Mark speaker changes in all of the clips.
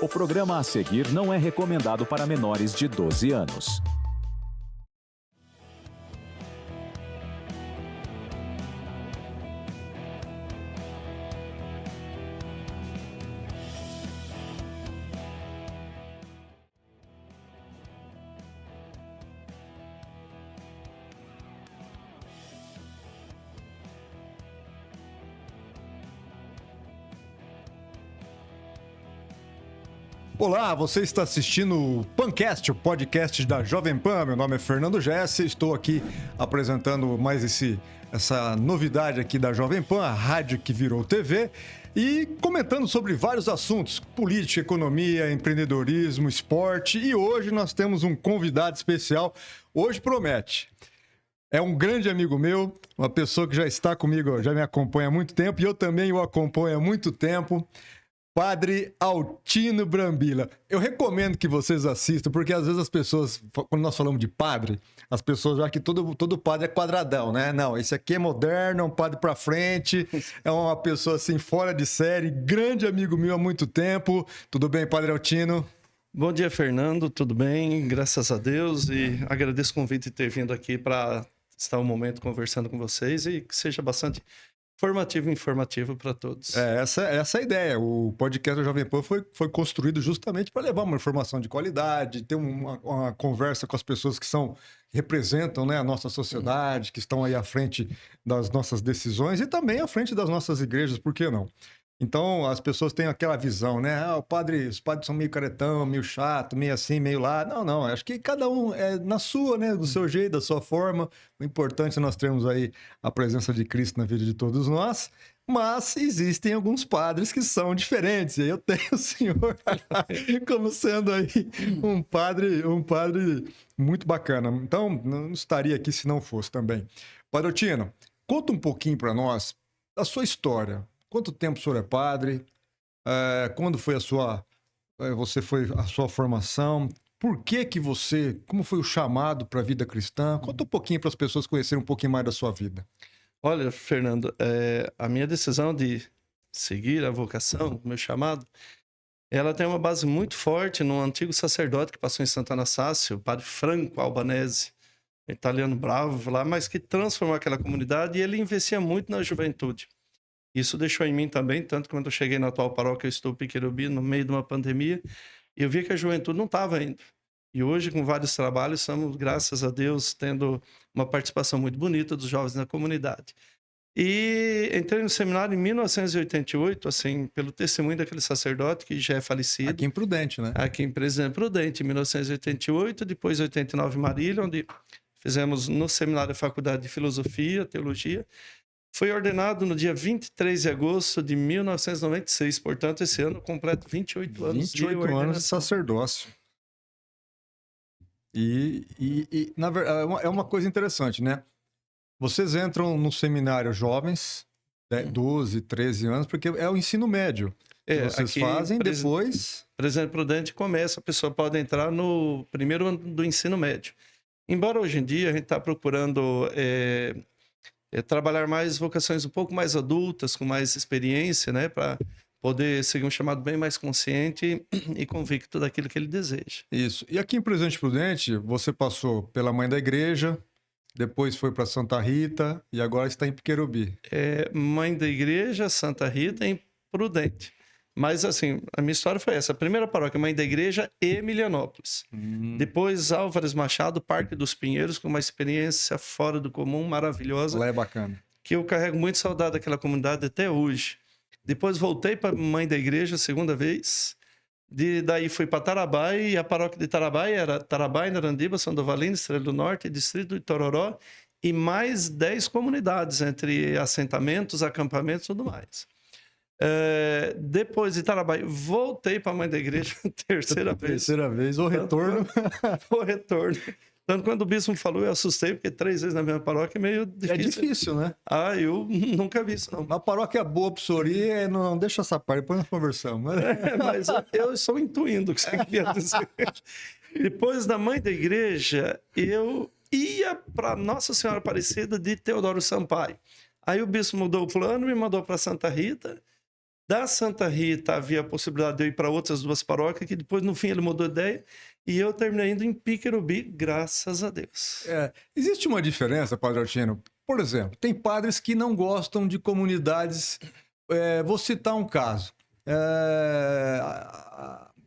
Speaker 1: O programa a seguir não é recomendado para menores de 12 anos.
Speaker 2: Olá, você está assistindo o Pancast, o podcast da Jovem Pan. Meu nome é Fernando Jesse, estou aqui apresentando mais essa novidade aqui da Jovem Pan, a rádio que virou TV, e comentando sobre vários assuntos, política, economia, empreendedorismo, esporte, e hoje nós temos um convidado especial. Hoje promete. É um grande amigo meu, uma pessoa que já está comigo, já me acompanha há muito tempo, e eu também o acompanho há muito tempo. Padre Altino Brambila. Eu recomendo que vocês assistam, porque às vezes as pessoas, quando nós falamos de padre, as pessoas acham que todo padre é quadradão, né? Não, esse aqui é moderno, é um padre pra frente, é uma pessoa assim fora de série, grande amigo meu há muito tempo. Tudo bem, Padre Altino?
Speaker 3: Bom dia, Fernando. Tudo bem? Graças a Deus. E agradeço o convite de ter vindo aqui para estar um momento conversando com vocês e que seja bastante formativo e informativo para todos.
Speaker 2: Essa é a ideia. O podcast da Jovem Pan foi construído justamente para levar uma informação de qualidade, ter uma conversa com as pessoas que representam, né, a nossa sociedade, que estão aí à frente das nossas decisões e também à frente das nossas igrejas, por que não? Então, as pessoas têm aquela visão, né? Os padres são meio caretão, meio chato, meio assim, meio lá. Não. Acho que cada um é na sua, né? Do seu jeito, da sua forma. O importante é nós termos aí a presença de Cristo na vida de todos nós. Mas existem alguns padres que são diferentes. E eu tenho o senhor como sendo aí um padre muito bacana. Então, não estaria aqui se não fosse também. Padre Altino, conta um pouquinho para nós da sua história. Quanto tempo o senhor é padre? Quando foi a sua formação? Por que como foi o chamado para a vida cristã? Conta um pouquinho para as pessoas conhecerem um pouquinho mais da sua vida.
Speaker 3: Olha, Fernando, a minha decisão de seguir a vocação, o meu chamado, ela tem uma base muito forte num antigo sacerdote que passou em Santa Anastácio, o padre Franco Albanese, italiano bravo lá, mas que transformou aquela comunidade e ele investia muito na juventude. Isso deixou em mim também, tanto que quando eu cheguei na atual paróquia, eu estou em Piquerubi, no meio de uma pandemia, eu vi que a juventude não estava indo. E hoje, com vários trabalhos, estamos, graças a Deus, tendo uma participação muito bonita dos jovens na comunidade. E entrei no seminário em 1988, assim, pelo testemunho daquele sacerdote que já é falecido.
Speaker 2: Aqui em Prudente, né?
Speaker 3: Aqui em Presidente Prudente, em 1988, depois 89 em Marília, onde fizemos no seminário a Faculdade de Filosofia, Teologia. Foi ordenado no dia 23 de agosto de 1996, portanto, esse ano completo 28 anos
Speaker 2: 28 anos de sacerdócio. E na verdade, é uma coisa interessante, né? Vocês entram no seminário jovens, 12, 13 anos, porque é o ensino médio que vocês fazem, depois...
Speaker 3: Presidente Prudente começa, a pessoa pode entrar no primeiro ano do ensino médio. Embora hoje em dia a gente está procurando... trabalhar mais vocações um pouco mais adultas, com mais experiência, né? Para poder seguir um chamado bem mais consciente e convicto daquilo que ele deseja.
Speaker 2: Isso. E aqui em Presidente Prudente, você passou pela Mãe da Igreja, depois foi para Santa Rita e agora está em Piquerubi.
Speaker 3: Mãe da Igreja, Santa Rita em Prudente. Mas, assim, a minha história foi essa. A primeira paróquia, Mãe da Igreja e Emilianópolis. Depois, Álvares Machado, Parque dos Pinheiros, com uma experiência fora do comum, maravilhosa.
Speaker 2: Lá é bacana.
Speaker 3: Que eu carrego muito saudade daquela comunidade até hoje. Depois, voltei para Mãe da Igreja, segunda vez. Daí, fui para Tarabai, e a paróquia de Tarabai era Tarabai, Narandiba, São Dovalino, Estrela do Norte, Distrito de Itororó, e mais 10 comunidades, entre assentamentos, acampamentos e tudo mais. Depois de Tarabai, voltei para a Mãe da Igreja, terceira vez.
Speaker 2: O retorno.
Speaker 3: O retorno. Tanto quando o bispo me falou, eu assustei, porque 3 vezes na mesma paróquia é meio difícil.
Speaker 2: É difícil, né?
Speaker 3: Eu nunca vi isso, não.
Speaker 2: Uma paróquia boa pro senhor ir, não deixa essa parte, depois nós conversamos.
Speaker 3: Mas eu estou intuindo o que você queria dizer. Depois da Mãe da Igreja, eu ia para Nossa Senhora Aparecida de Teodoro Sampaio. Aí o bispo mudou o plano, me mandou para Santa Rita. Da Santa Rita havia a possibilidade de eu ir para outras 2 paróquias, que depois, no fim, ele mudou de ideia, e eu terminei indo em Piquerubi, graças a Deus.
Speaker 2: Existe uma diferença, Padre Altino. Por exemplo, tem padres que não gostam de comunidades. Vou citar um caso.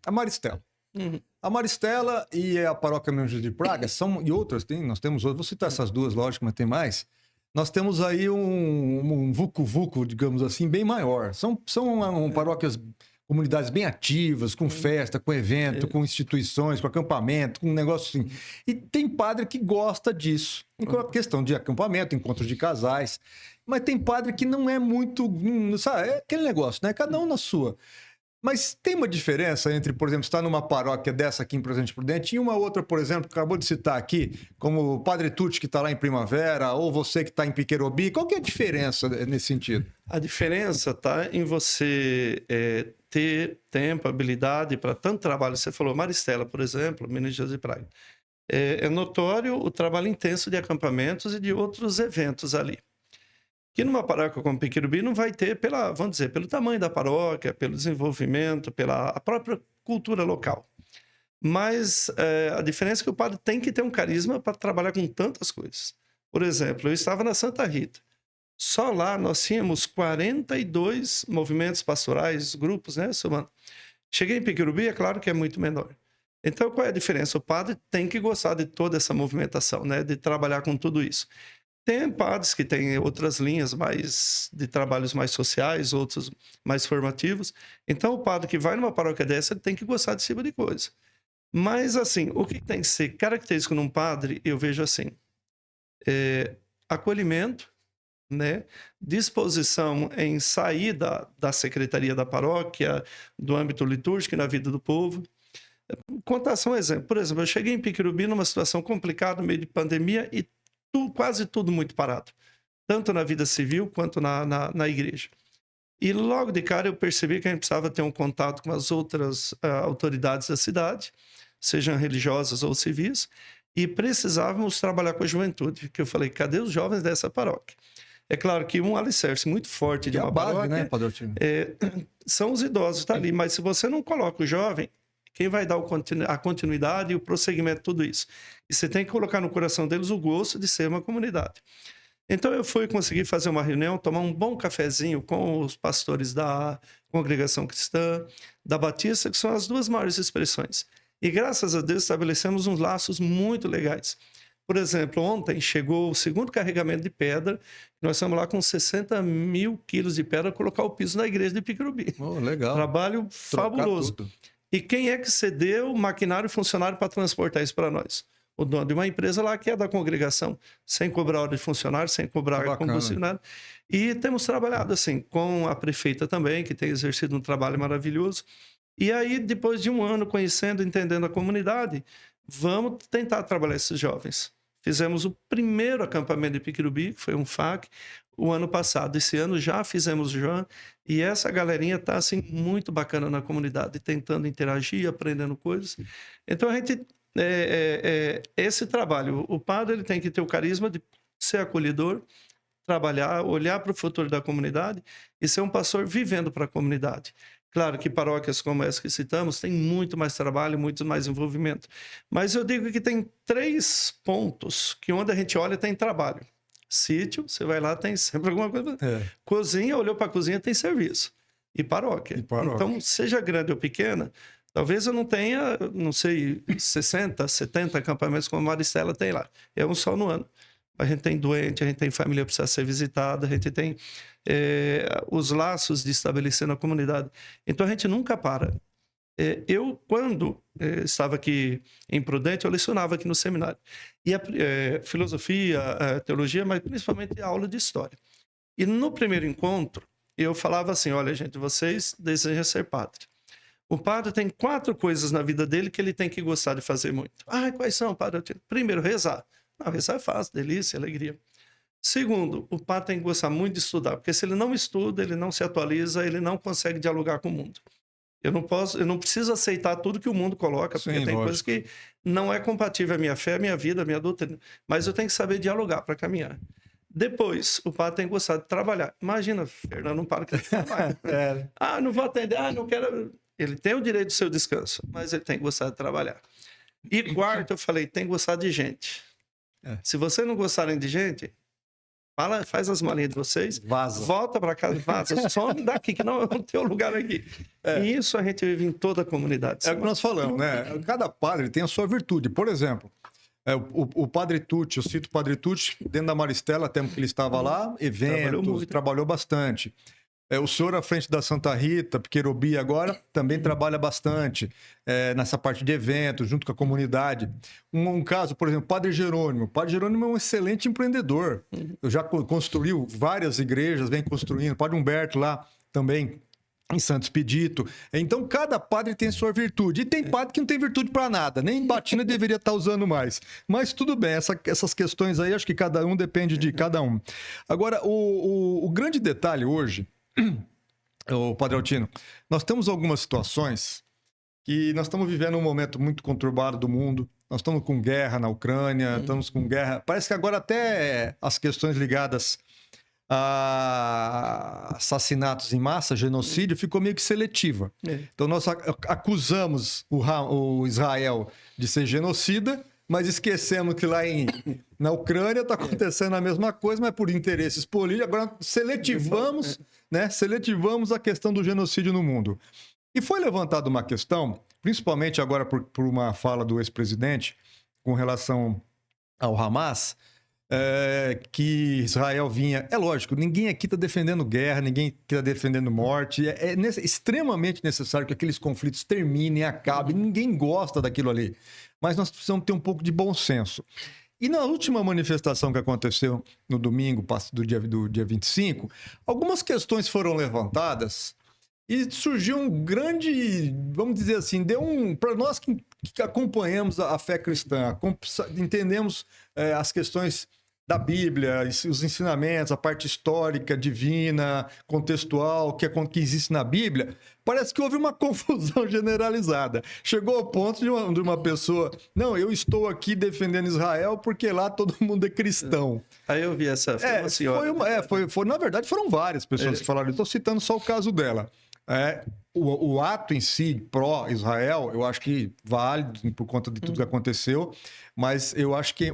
Speaker 2: A Maristela.
Speaker 3: Uhum.
Speaker 2: A Maristela e a Paróquia Mendes de Praga e outras, nós temos outras. Vou citar essas duas, lógico, mas tem mais. Nós temos aí um vucu-vucu, digamos assim, bem maior. São paróquias, comunidades bem ativas, com festa, com evento, com instituições, com acampamento, com um negócio assim. E tem padre que gosta disso. Questão de acampamento, encontros de casais. Mas tem padre que não é muito... sabe, é aquele negócio, né? Cada um na sua. Mas tem uma diferença entre, por exemplo, estar numa paróquia dessa aqui em Presidente Prudente e uma outra, por exemplo, que acabou de citar aqui, como o Padre Tucci, que está lá em Primavera, ou você que está em Piquerubi. Qual que é a diferença nesse sentido?
Speaker 3: A diferença está em você ter tempo, habilidade para tanto trabalho. Você falou Maristela, por exemplo, Minas Gerais e Praga. É notório o trabalho intenso de acampamentos e de outros eventos ali. Que numa paróquia como Piquerubi não vai ter, vamos dizer, pelo tamanho da paróquia, pelo desenvolvimento, pela própria cultura local. Mas a diferença é que o padre tem que ter um carisma para trabalhar com tantas coisas. Por exemplo, eu estava na Santa Rita. Só lá nós tínhamos 42 movimentos pastorais, grupos, né, Silvano? Cheguei em Piquerubi, é claro que é muito menor. Então, qual é a diferença? O padre tem que gostar de toda essa movimentação, né, de trabalhar com tudo isso. Tem padres que têm outras linhas de trabalhos mais sociais, outros mais formativos. Então, o padre que vai numa paróquia dessa, ele tem que gostar desse tipo de coisa. Mas, assim, o que tem que ser característico num padre, eu vejo assim, acolhimento, né? Disposição em sair da secretaria da paróquia, do âmbito litúrgico e na vida do povo. Contar só um exemplo. Por exemplo, eu cheguei em Piquerubi numa situação complicada, no meio de pandemia, e quase tudo muito parado, tanto na vida civil quanto na igreja. E logo de cara eu percebi que a gente precisava ter um contato com as outras autoridades da cidade, sejam religiosas ou civis, e precisávamos trabalhar com a juventude, que eu falei, cadê os jovens dessa paróquia? É claro que um alicerce muito forte de uma paróquia,
Speaker 2: né, Padre Altino?
Speaker 3: São os idosos, tá ali, mas se você não coloca o jovem, quem vai dar a continuidade e o prosseguimento de tudo isso? E você tem que colocar no coração deles o gosto de ser uma comunidade. Então eu fui conseguir fazer uma reunião, tomar um bom cafezinho com os pastores da Congregação Cristã, da Batista, que são as duas maiores expressões. E graças a Deus estabelecemos uns laços muito legais. Por exemplo, ontem chegou o segundo carregamento de pedra. Nós estamos lá com 60 mil quilos de pedra para colocar o piso na igreja de Piquerubi.
Speaker 2: Oh, legal.
Speaker 3: Trabalho fabuloso.
Speaker 2: Tudo.
Speaker 3: E quem é que cedeu maquinário e funcionário para transportar isso para nós? O dono de uma empresa lá que é da congregação, sem cobrar hora de funcionário, sem cobrar combustível, nada. E temos trabalhado assim com a prefeita também, que tem exercido um trabalho maravilhoso. E aí, depois de um ano conhecendo, entendendo a comunidade, vamos tentar trabalhar esses jovens. Fizemos o primeiro acampamento de Piquerubi, que foi um FAC, o ano passado. Esse ano já fizemos o João, e essa galerinha está assim, muito bacana na comunidade, tentando interagir, aprendendo coisas. Então, a gente... esse trabalho, o padre ele tem que ter o carisma de ser acolhedor, trabalhar, olhar para o futuro da comunidade e ser um pastor vivendo para a comunidade. Claro que paróquias como essa que citamos têm muito mais trabalho, muito mais envolvimento. Mas eu digo que tem 3 pontos que onde a gente olha tem trabalho. Sítio, você vai lá, tem sempre alguma coisa. Cozinha, olhou para a cozinha, tem serviço. E paróquia. Então, seja grande ou pequena, talvez eu não tenha, não sei, 60, 70 acampamentos como a Maristela tem lá. É um só no ano. A gente tem doente, a gente tem família que precisa ser visitada, a gente tem os laços de estabelecer na comunidade. Então, a gente nunca para. Eu, quando estava aqui em Prudente, eu lecionava aqui no seminário. E filosofia, teologia, mas principalmente a aula de história. E no primeiro encontro, eu falava assim, olha, gente, vocês desejam ser padre. O padre tem 4 coisas na vida dele que ele tem que gostar de fazer muito. Quais são, padre? Primeiro, rezar. Não, rezar é fácil, delícia, alegria. Segundo, o padre tem que gostar muito de estudar, porque se ele não estuda, ele não se atualiza, ele não consegue dialogar com o mundo. Eu não preciso aceitar tudo que o mundo coloca, porque tem coisas que não é compatível à minha fé, à minha vida, à minha doutrina. Mas eu tenho que saber dialogar para caminhar. Depois, o padre tem que gostar de trabalhar. Imagina, Fernando não para que ele trabalha. Não vou atender, não quero... Ele tem o direito do seu descanso, mas ele tem que gostar de trabalhar. E quarto, eu falei, tem que gostar de gente. Se você não gostarem de gente, faz as malinhas de vocês,
Speaker 2: Vaza.
Speaker 3: volta para casa, vaza, some daqui, que não é o teu lugar aqui. E isso a gente vive em toda a comunidade.
Speaker 2: É o que nós falamos, né? Cada padre tem a sua virtude. Por exemplo, o Padre Tucci, eu cito o Padre Tucci, dentro da Maristela, tempo que ele estava lá, eventos, trabalhou bastante. O senhor à frente da Santa Rita, Piquerobi agora, também trabalha bastante nessa parte de eventos, junto com a comunidade. Um caso, por exemplo, Padre Jerônimo. O Padre Jerônimo é um excelente empreendedor. Já construiu várias igrejas, vem construindo. Padre Humberto lá também, em Santo Expedito. Então, cada padre tem sua virtude. E tem padre que não tem virtude para nada. Nem batina deveria estar usando mais. Mas tudo bem, essas questões aí, acho que cada um depende de cada um. Agora, o grande detalhe hoje, o Padre Altino, nós temos algumas situações que nós estamos vivendo um momento muito conturbado do mundo. Nós estamos com guerra na Ucrânia, estamos com guerra... Parece que agora até as questões ligadas a assassinatos em massa, genocídio, ficou meio que seletiva. Então nós acusamos o Israel de ser genocida, mas esquecemos que lá na Ucrânia está acontecendo a mesma coisa, mas por interesses políticos. Agora seletivamos a questão do genocídio no mundo. E foi levantada uma questão, principalmente agora por uma fala do ex-presidente com relação ao Hamas, que Israel vinha... É lógico, ninguém aqui está defendendo guerra, ninguém está defendendo morte. É extremamente necessário que aqueles conflitos terminem, acabem. Ninguém gosta daquilo ali. Mas nós precisamos ter um pouco de bom senso. E na última manifestação que aconteceu no domingo, do dia 25, algumas questões foram levantadas e surgiu um grande, vamos dizer assim, para nós que acompanhamos a fé cristã, entendemos as questões da Bíblia, os ensinamentos, a parte histórica, divina, contextual, que existe na Bíblia, parece que houve uma confusão generalizada. Chegou ao ponto de uma pessoa, não, eu estou aqui defendendo Israel porque lá todo mundo é cristão.
Speaker 3: Aí eu vi essa senhora.
Speaker 2: Na verdade, foram várias pessoas que falaram, estou citando só o caso dela. O ato em si, pró-Israel, eu acho que válido por conta de tudo que aconteceu, mas eu acho que,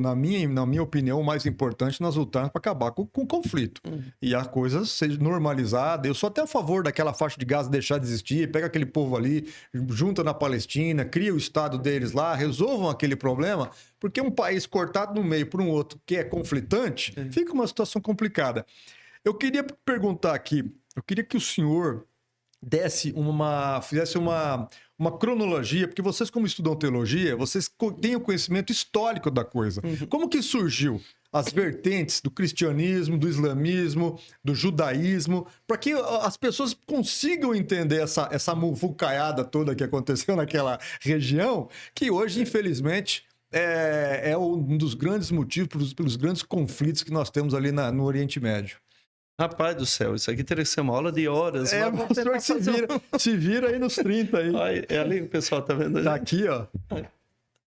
Speaker 2: na minha opinião, o mais importante nós lutarmos para acabar com o conflito. E a coisa seja normalizada. Eu sou até a favor daquela faixa de Gaza deixar de existir, pega aquele povo ali, junta na Palestina, cria o estado deles lá, resolvam aquele problema, porque um país cortado no meio por um outro que é conflitante, fica uma situação complicada. Eu queria perguntar aqui, eu queria que o senhor fizesse uma cronologia, porque vocês, como estudam teologia, vocês têm o conhecimento histórico da coisa. Como que surgiu as vertentes do cristianismo, do islamismo, do judaísmo, para que as pessoas consigam entender essa muvucaiada toda que aconteceu naquela região, que hoje, infelizmente, é um dos grandes motivos pelos grandes conflitos que nós temos ali no Oriente Médio.
Speaker 3: Rapaz do céu, isso aqui teria que ser uma aula de horas.
Speaker 2: O senhor se vira aí nos 30 aí.
Speaker 3: Olha, é ali que o pessoal tá vendo.
Speaker 2: Tá aqui, ó.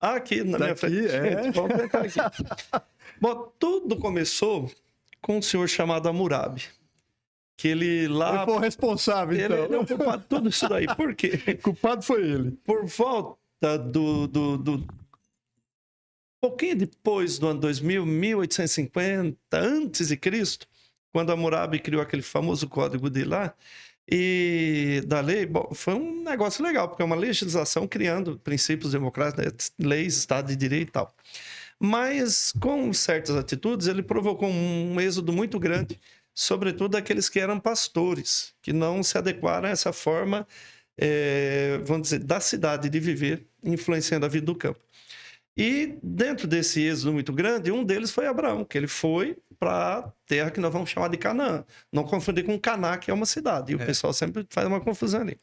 Speaker 3: Aqui na minha frente. Gente, vamos tentar aqui. Bom, tudo começou com um senhor chamado Hammurabi. Que ele lá...
Speaker 2: Ele foi o responsável, então.
Speaker 3: Ele é o culpado de tudo isso daí. Por quê?
Speaker 2: O culpado foi ele.
Speaker 3: Por volta do pouquinho depois do ano 2000, 1850, antes de Cristo, quando Hammurabi criou aquele famoso código de lá, e da lei, bom, foi um negócio legal, porque é uma legislação criando princípios democráticos, né, leis, Estado de Direito e tal. Mas, com certas atitudes, ele provocou um êxodo muito grande, sobretudo daqueles que eram pastores, que não se adequaram a essa forma, vamos dizer, da cidade de viver, influenciando a vida do campo. E dentro desse êxodo muito grande, um deles foi Abraão, que ele foi para a terra que nós vamos chamar de Canaã. Não confundir com Caná, que é uma cidade. E o pessoal sempre faz uma confusão ali.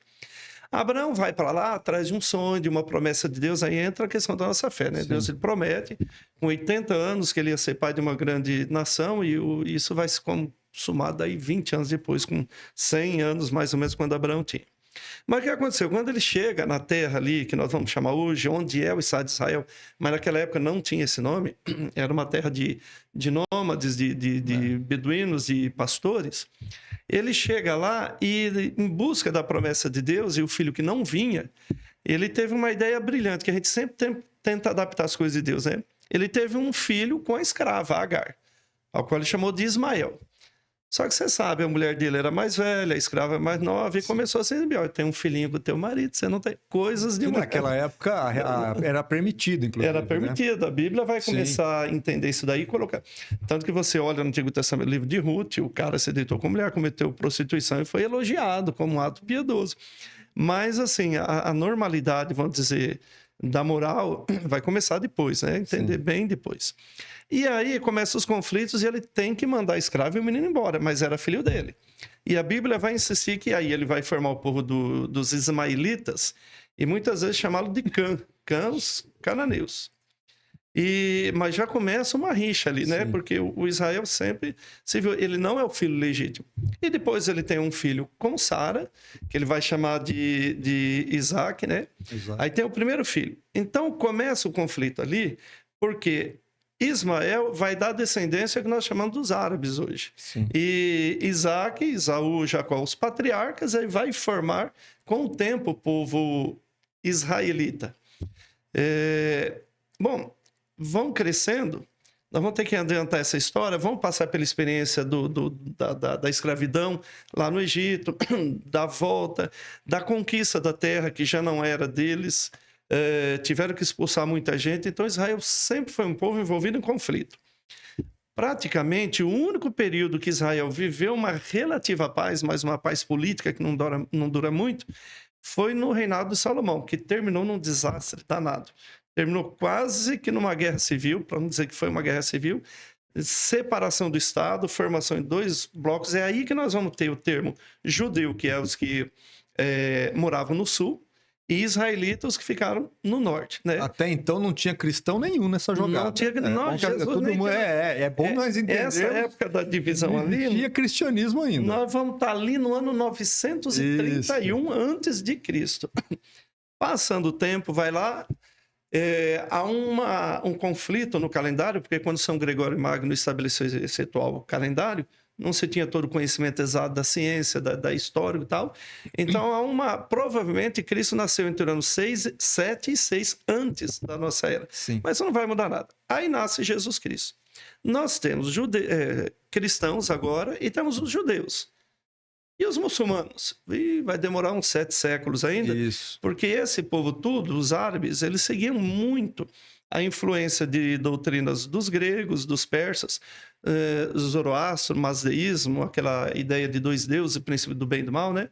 Speaker 3: Abraão vai para lá, atrás de um sonho, de uma promessa de Deus. Aí entra a questão da nossa fé, né? Sim. Deus ele promete, com 80 anos, que ele ia ser pai de uma grande nação. E isso vai se consumar daí 20 anos depois, com 100 anos mais ou menos, quando Abraão tinha. Mas o que aconteceu? Quando ele chega na terra ali, que nós vamos chamar hoje, onde é o Estado de Israel, mas naquela época não tinha esse nome, era uma terra de nômades, de beduínos, de pastores. Ele chega lá e, em busca da promessa de Deus, e o filho que não vinha, ele teve uma ideia brilhante, que a gente sempre tenta adaptar as coisas de Deus, né? Ele teve um filho com a escrava, Agar, ao qual ele chamou de Ismael. Só que você sabe, a mulher dele era mais velha, a escrava mais nova, e começou assim, tem um filhinho com o teu marido, você não tem coisas de mulher.
Speaker 2: Naquela época era permitido, inclusive.
Speaker 3: Era permitido, né? A Bíblia vai começar a entender isso daí e colocar. Tanto que você olha no Antigo Testamento, livro de Ruth, o cara se deitou com a mulher, cometeu prostituição e foi elogiado como um ato piedoso. Mas, assim, a normalidade, vamos dizer, da moral vai começar depois, né? Entender bem depois. E aí começam os conflitos e ele tem que mandar a escrava e o menino embora, mas era filho dele. E a Bíblia vai insistir que aí ele vai formar o povo dos ismaelitas e muitas vezes chamá-lo de os cananeus. Mas já começa uma rixa ali, né? Porque o Israel sempre se viu, ele não é o filho legítimo. E depois ele tem um filho com Sara, que ele vai chamar de Isaac, né? Exato. Aí tem o primeiro filho. Então começa o conflito ali, porque Ismael vai dar descendência que nós chamamos dos árabes hoje. Sim. E Isaac, Esaú, Jacó, os patriarcas, aí vai formar com o tempo o povo israelita. Bom, vão crescendo, nós vamos ter que adiantar essa história, vamos passar pela experiência da escravidão lá no Egito, da volta, da conquista da terra que já não era deles, tiveram que expulsar muita gente, então Israel sempre foi um povo envolvido em conflito. Praticamente, o único período que Israel viveu uma relativa paz, mas uma paz política que não dura muito, foi no reinado de Salomão, que terminou num desastre danado. Terminou quase que numa guerra civil, para não dizer que foi uma guerra civil, separação do Estado, formação em 2 blocos. É aí que nós vamos ter o termo judeu, que é os que moravam no sul, e israelitas que ficaram no norte, né?
Speaker 2: Até então não tinha cristão nenhum nessa jogada.
Speaker 3: Não tinha,
Speaker 2: é bom nós entendermos.
Speaker 3: Essa época da divisão ali...
Speaker 2: Não tinha cristianismo ainda.
Speaker 3: Nós vamos estar ali no ano 931 antes de Cristo. Passando o tempo, vai lá... há um conflito no calendário, porque quando São Gregório Magno estabeleceu esse atual calendário, não se tinha todo o conhecimento exato da ciência, da história e tal. Então, provavelmente, Cristo nasceu entre o ano 6, 7 e 6 antes da nossa era. Sim. Mas isso não vai mudar nada. Aí nasce Jesus Cristo. Nós temos cristãos agora e temos os judeus. E os muçulmanos? Vai demorar uns 7 séculos ainda. Isso. Porque esse povo todo, os árabes, eles seguiam muito a influência de doutrinas dos gregos, dos persas, Zoroastro, Mazdeísmo, aquela ideia de 2 deuses, o princípio do bem e do mal, né?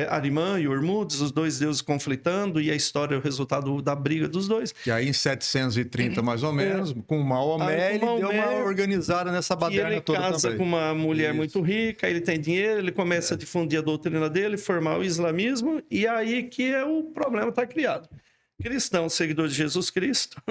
Speaker 3: Arimã e Ormudes, os 2 deuses conflitando, e a história é o resultado da briga dos dois.
Speaker 2: E aí, em 730, mais ou menos, com Maomé, ele deu uma organizada nessa baderna toda também. Ele casa
Speaker 3: com uma mulher muito rica, ele tem dinheiro, ele começa a difundir a doutrina dele, formar o islamismo, e aí que o problema está criado. Cristãos, seguidores de Jesus Cristo,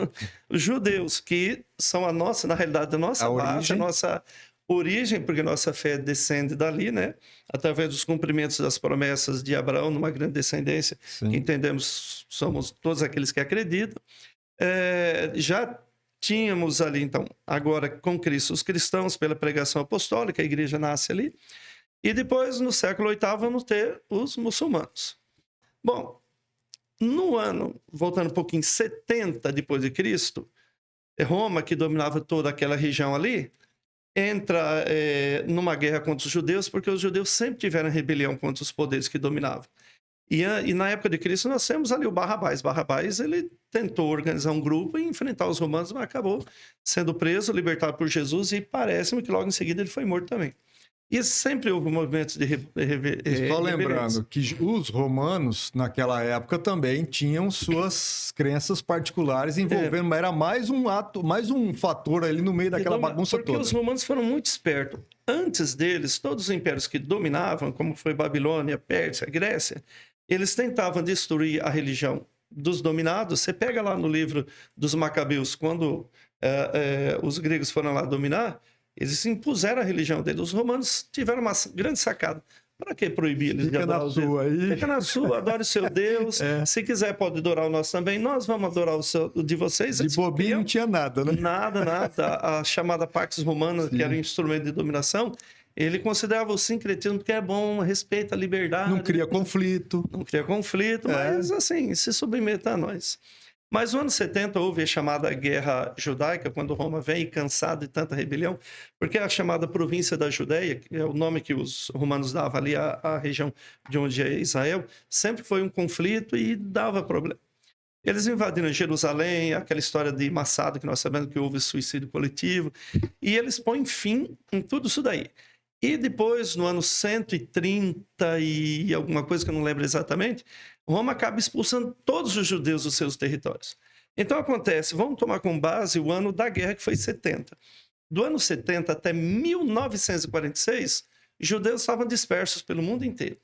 Speaker 3: os judeus, que são na realidade, a nossa base, a nossa origem, porque nossa fé descende dali, né? Através dos cumprimentos das promessas de Abraão, numa grande descendência, que entendemos, somos todos aqueles que acreditam. Já tínhamos ali, então, agora com Cristo, os cristãos pela pregação apostólica, a igreja nasce ali, e depois, no século VIII, vamos ter os muçulmanos. Bom, no ano, voltando um pouquinho, 70 depois de Cristo, Roma, que dominava toda aquela região ali, entra numa guerra contra os judeus, porque os judeus sempre tiveram rebelião contra os poderes que dominavam. E na época de Cristo nós temos ali o Barrabás. Barrabás, ele tentou organizar um grupo e enfrentar os romanos, mas acabou sendo preso, libertado por Jesus, e parece-me que logo em seguida ele foi morto também. E sempre houve movimentos de
Speaker 2: Só lembrando que os romanos, naquela época, também tinham suas crenças particulares envolvendo, era mais um fator ali no meio daquela bagunça toda.
Speaker 3: Porque os romanos foram muito espertos. Antes deles, todos os impérios que dominavam, como foi Babilônia, Pérsia, Grécia, eles tentavam destruir a religião dos dominados. Você pega lá no livro dos Macabeus, quando os gregos foram lá dominar, eles impuseram a religião deles. Os romanos tiveram uma grande sacada. Para que proibir eles de
Speaker 2: Fica
Speaker 3: adorar
Speaker 2: na
Speaker 3: os deuses?
Speaker 2: sua aí.
Speaker 3: Fica na sua, adore o seu Deus. Se quiser, pode adorar o nosso também. Nós vamos adorar o de vocês.
Speaker 2: De
Speaker 3: Eles
Speaker 2: bobinho
Speaker 3: criam
Speaker 2: não tinha nada, né?
Speaker 3: nada. A chamada Pax Romana, que era um instrumento de dominação, ele considerava o sincretismo porque é bom, respeita a liberdade.
Speaker 2: Não cria conflito.
Speaker 3: Não cria conflito, mas assim, se submeta a nós. Mas no ano 70 houve a chamada Guerra Judaica, quando Roma vem cansado de tanta rebelião, porque a chamada província da Judéia, que é o nome que os romanos davam ali à região de onde é Israel, sempre foi um conflito e dava problema. Eles invadiram Jerusalém, aquela história de Massado, que nós sabemos que houve suicídio coletivo, e eles põem fim em tudo isso daí. E depois, no ano 130 e alguma coisa que eu não lembro exatamente, Roma acaba expulsando todos os judeus dos seus territórios. Então acontece, vamos tomar como base o ano da guerra, que foi 70. Do ano 70 até 1946, judeus estavam dispersos pelo mundo inteiro.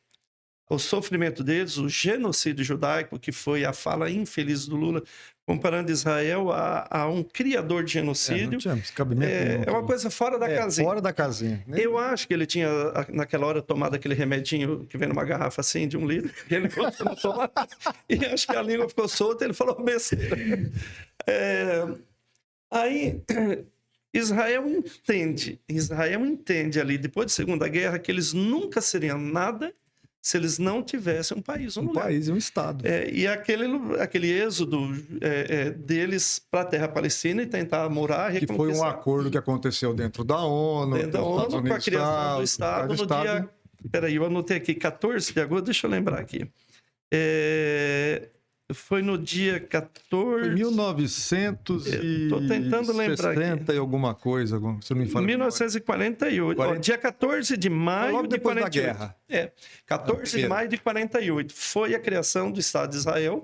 Speaker 3: O sofrimento deles, o genocídio judaico, que foi a fala infeliz do Lula, comparando Israel a um criador de genocídio.
Speaker 2: Não tinha cabimento nenhum.
Speaker 3: É uma coisa fora da casinha.
Speaker 2: Fora da casinha.
Speaker 3: Eu acho que ele tinha, naquela hora, tomado aquele remedinho que vem numa garrafa assim, de 1 litro, que ele não tomar, e acho que a língua ficou solta e ele falou besteira. Aí, Israel entende ali, depois da Segunda Guerra, que eles nunca seriam nada se eles não tivessem um país, um lugar.
Speaker 2: país e um estado.
Speaker 3: E aquele êxodo deles para a terra palestina e tentar morar,
Speaker 2: Que foi um acordo que aconteceu dentro da ONU,
Speaker 3: dentro da ONU, com a criação do Estado, no dia... Peraí, eu anotei aqui, 14 de agosto, deixa eu lembrar aqui. Foi no dia 14...
Speaker 2: Foi 1960
Speaker 3: Tô tentando lembrar aqui.
Speaker 2: e alguma coisa, se não me fala.
Speaker 3: 1948. Ó, dia 14 de maio
Speaker 2: logo
Speaker 3: de
Speaker 2: depois
Speaker 3: 48.
Speaker 2: da guerra.
Speaker 3: 14 de maio de 48. Foi a criação do Estado de Israel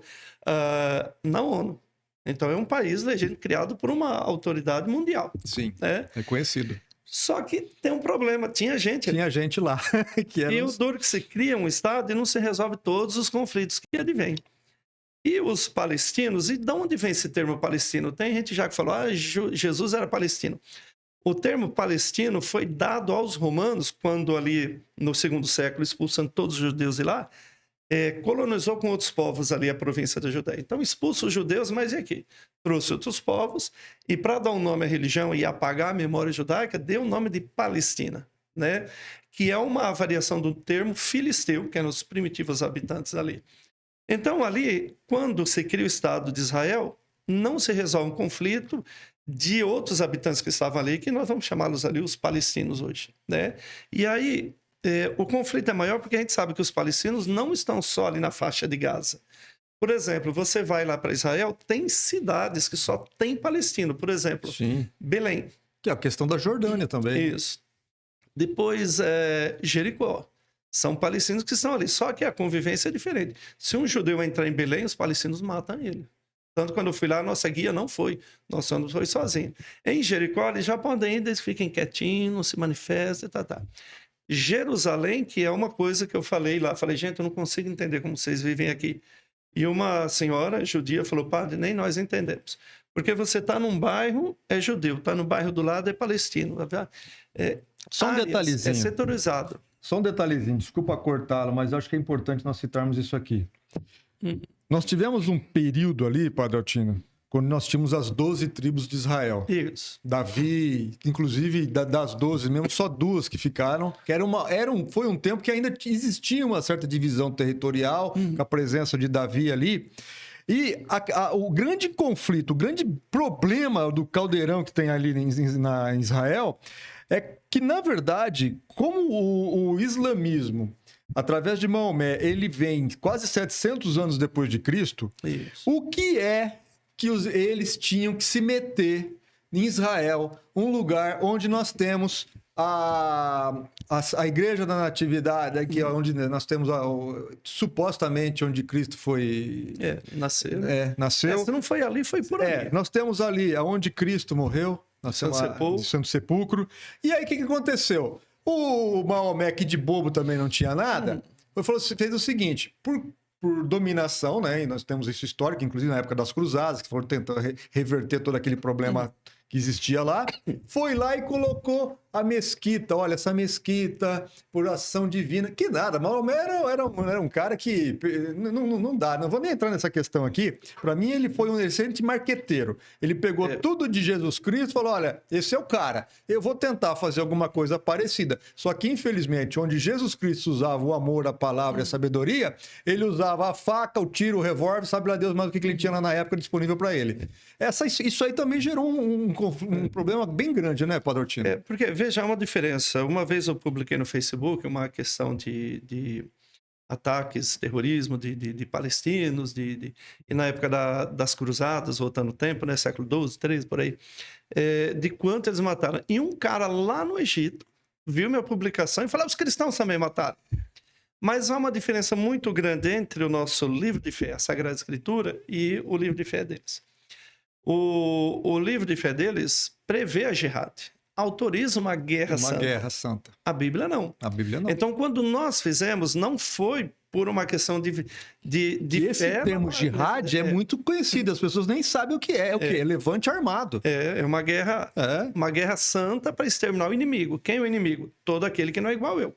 Speaker 3: na ONU. Então é um país criado por uma autoridade mundial.
Speaker 2: Sim, reconhecido.
Speaker 3: Só que tem um problema, tinha gente
Speaker 2: lá.
Speaker 3: E o duro que se cria um Estado e não se resolve todos os conflitos que advêm. E os palestinos, e de onde vem esse termo palestino? Tem gente já que falou, Jesus era palestino. O termo palestino foi dado aos romanos quando ali no 2º século, expulsando todos os judeus de lá, colonizou com outros povos ali a província da Judéia. Então expulsa os judeus, mas e aqui? Trouxe outros povos e para dar um nome à religião e apagar a memória judaica, deu o nome de Palestina, né? Que é uma variação do termo filisteu, que eram os primitivos habitantes ali. Então, ali, quando se cria o Estado de Israel, não se resolve um conflito de outros habitantes que estavam ali, que nós vamos chamá-los ali os palestinos hoje, né? E aí, o conflito é maior porque a gente sabe que os palestinos não estão só ali na faixa de Gaza. Por exemplo, você vai lá para Israel, tem cidades que só tem palestino. Por exemplo, Belém.
Speaker 2: Que é a questão da Jordânia também.
Speaker 3: Isso. Depois, Jericó. São palestinos que estão ali, só que a convivência é diferente. Se um judeu entrar em Belém, os palestinos matam ele. Tanto quando eu fui lá, a nossa guia não foi. Nós só foi sozinho. Em Jericó, eles já podem ir, eles fiquem quietinhos, não se manifestem, Jerusalém, que é uma coisa que eu falei lá. Falei, gente, eu não consigo entender como vocês vivem aqui. E uma senhora judia falou, padre, nem nós entendemos. Porque você está num bairro, é judeu. Está no bairro do lado, é palestino.
Speaker 2: Só um detalhezinho.
Speaker 3: É setorizado.
Speaker 2: Só um detalhezinho, desculpa cortá-lo, mas acho que é importante nós citarmos isso aqui. Nós tivemos um período ali, Padre Altino, quando nós tínhamos as 12 tribos de Israel.
Speaker 3: Isso.
Speaker 2: Davi, inclusive das 12 mesmo, só 2 que ficaram. Que foi um tempo que ainda existia uma certa divisão territorial, com a presença de Davi ali. E o grande conflito, o grande problema do caldeirão que tem ali em Israel é que, na verdade, como o islamismo, através de Maomé, ele vem quase 700 anos depois de Cristo, o que é que eles tinham que se meter em Israel, um lugar onde nós temos a Igreja da Natividade, aqui onde nós temos supostamente onde Cristo foi...
Speaker 3: nasceu.
Speaker 2: Nasceu.
Speaker 3: Se não foi ali, foi por ali.
Speaker 2: Nós temos ali onde Cristo morreu, Santo Sepulcro. E aí, o que aconteceu? O Maomé, que de bobo também não tinha nada, fez o seguinte, por dominação, né? E nós temos isso histórico, inclusive na época das cruzadas, que foram tentando reverter todo aquele problema que existia lá, foi lá e colocou a mesquita, olha, essa mesquita, por ação divina, que nada, Maomé era um cara que não dá, não vou nem entrar nessa questão aqui. Para mim, ele foi um excelente marqueteiro. Ele pegou tudo de Jesus Cristo e falou: olha, esse é o cara, eu vou tentar fazer alguma coisa parecida. Só que, infelizmente, onde Jesus Cristo usava o amor, a palavra e a sabedoria, ele usava a faca, o tiro, o revólver, sabe lá Deus mais o que ele tinha lá na época disponível para ele. Isso aí também gerou um problema bem grande, né, Padre Ortino?
Speaker 3: Porque, veja, há uma diferença. Uma vez eu publiquei no Facebook uma questão de ataques, terrorismo de palestinos, e na época das cruzadas, voltando o tempo, né, século XII, XIII, por aí, de quanto eles mataram. E um cara lá no Egito viu minha publicação e falou: os cristãos também mataram. Mas há uma diferença muito grande entre o nosso livro de fé, a Sagrada Escritura, e o livro de fé deles. O livro de fé deles prevê a jihad, autoriza uma guerra santa.
Speaker 2: Uma guerra santa.
Speaker 3: A Bíblia não.
Speaker 2: A Bíblia não.
Speaker 3: Então, quando nós fizemos, não foi por uma questão de
Speaker 2: esse
Speaker 3: fé.
Speaker 2: termo jihad é muito conhecido, as pessoas nem sabem o que é. O que é? Levante armado.
Speaker 3: É uma guerra santa para exterminar o inimigo. Quem é o inimigo? Todo aquele que não é igual eu.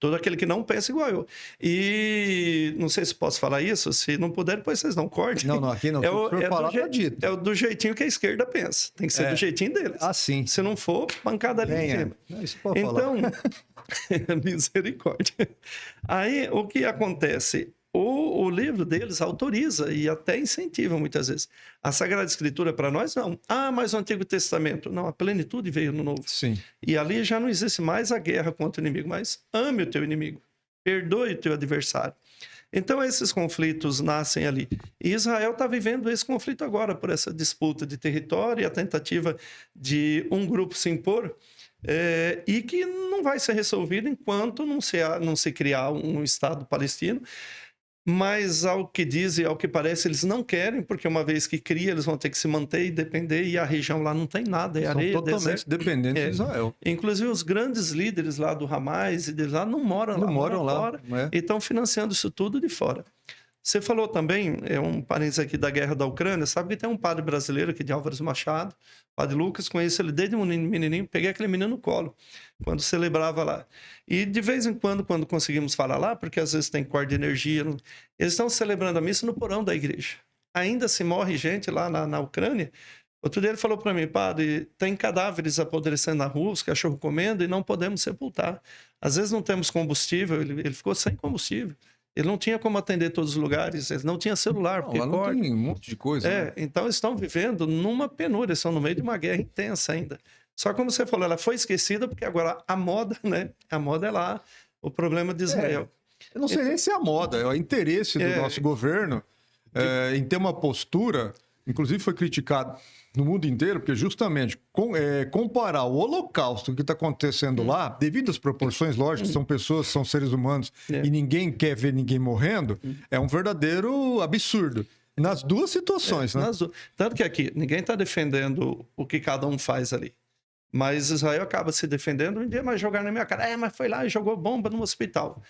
Speaker 3: Todo aquele que não pensa igual eu. E não sei se posso falar isso, se não puder, depois vocês não cortem.
Speaker 2: Não, aqui não.
Speaker 3: É do jeitinho que a esquerda pensa. Tem que ser do jeitinho deles.
Speaker 2: Sim.
Speaker 3: Se não for, pancada ali em cima.
Speaker 2: Isso pode
Speaker 3: então,
Speaker 2: falar.
Speaker 3: misericórdia. Aí, o que acontece? O livro deles autoriza e até incentiva muitas vezes. A Sagrada Escritura para nós não. Mas o Antigo Testamento. Não, a plenitude veio no Novo.
Speaker 2: Sim.
Speaker 3: E ali já não existe mais a guerra contra o inimigo, mas ame o teu inimigo. Perdoe o teu adversário. Então esses conflitos nascem ali. E Israel está vivendo esse conflito agora por essa disputa de território e a tentativa de um grupo se impor. E que não vai ser resolvido enquanto não se criar um Estado palestino. Mas, ao que dizem, ao que parece, eles não querem, porque uma vez que cria, eles vão ter que se manter e depender, e a região lá não tem nada, areia,
Speaker 2: são totalmente
Speaker 3: deserto.
Speaker 2: dependentes de Israel.
Speaker 3: Inclusive, os grandes líderes lá do Hamas e deles lá não moram lá, moram fora, e estão financiando isso tudo de fora. Você falou também, um parênteses aqui da guerra da Ucrânia, sabe que tem um padre brasileiro aqui de Álvares Machado, padre Lucas, conheço ele desde um menininho, peguei aquele menino no colo, quando celebrava lá. E de vez em quando conseguimos falar lá, porque às vezes tem corte de energia, eles estão celebrando a missa no porão da igreja. Ainda se morre gente lá na Ucrânia. Outro dia ele falou para mim: padre, tem cadáveres apodrecendo na rua, os cachorros comendo e não podemos sepultar. Às vezes não temos combustível, ele ficou sem combustível. Ele não tinha como atender todos os lugares, ele não tinha celular.
Speaker 2: Lá não tem um monte de coisa. Né?
Speaker 3: Então estão vivendo numa penúria, estão no meio de uma guerra intensa ainda. Só como você falou, ela foi esquecida porque agora a moda, né? A moda é lá, o problema de Israel.
Speaker 2: Eu não sei nem se é a moda, é o interesse do nosso governo em ter uma postura, inclusive foi criticado no mundo inteiro, porque justamente comparar o holocausto que está acontecendo lá, devido às proporções lógicas, são pessoas, são seres humanos, e ninguém quer ver ninguém morrendo, é um verdadeiro absurdo. Nas duas situações, né?
Speaker 3: Tanto que aqui, ninguém está defendendo o que cada um faz ali. Mas Israel acaba se defendendo, um dia mais jogar na minha cara, mas foi lá e jogou bomba no hospital.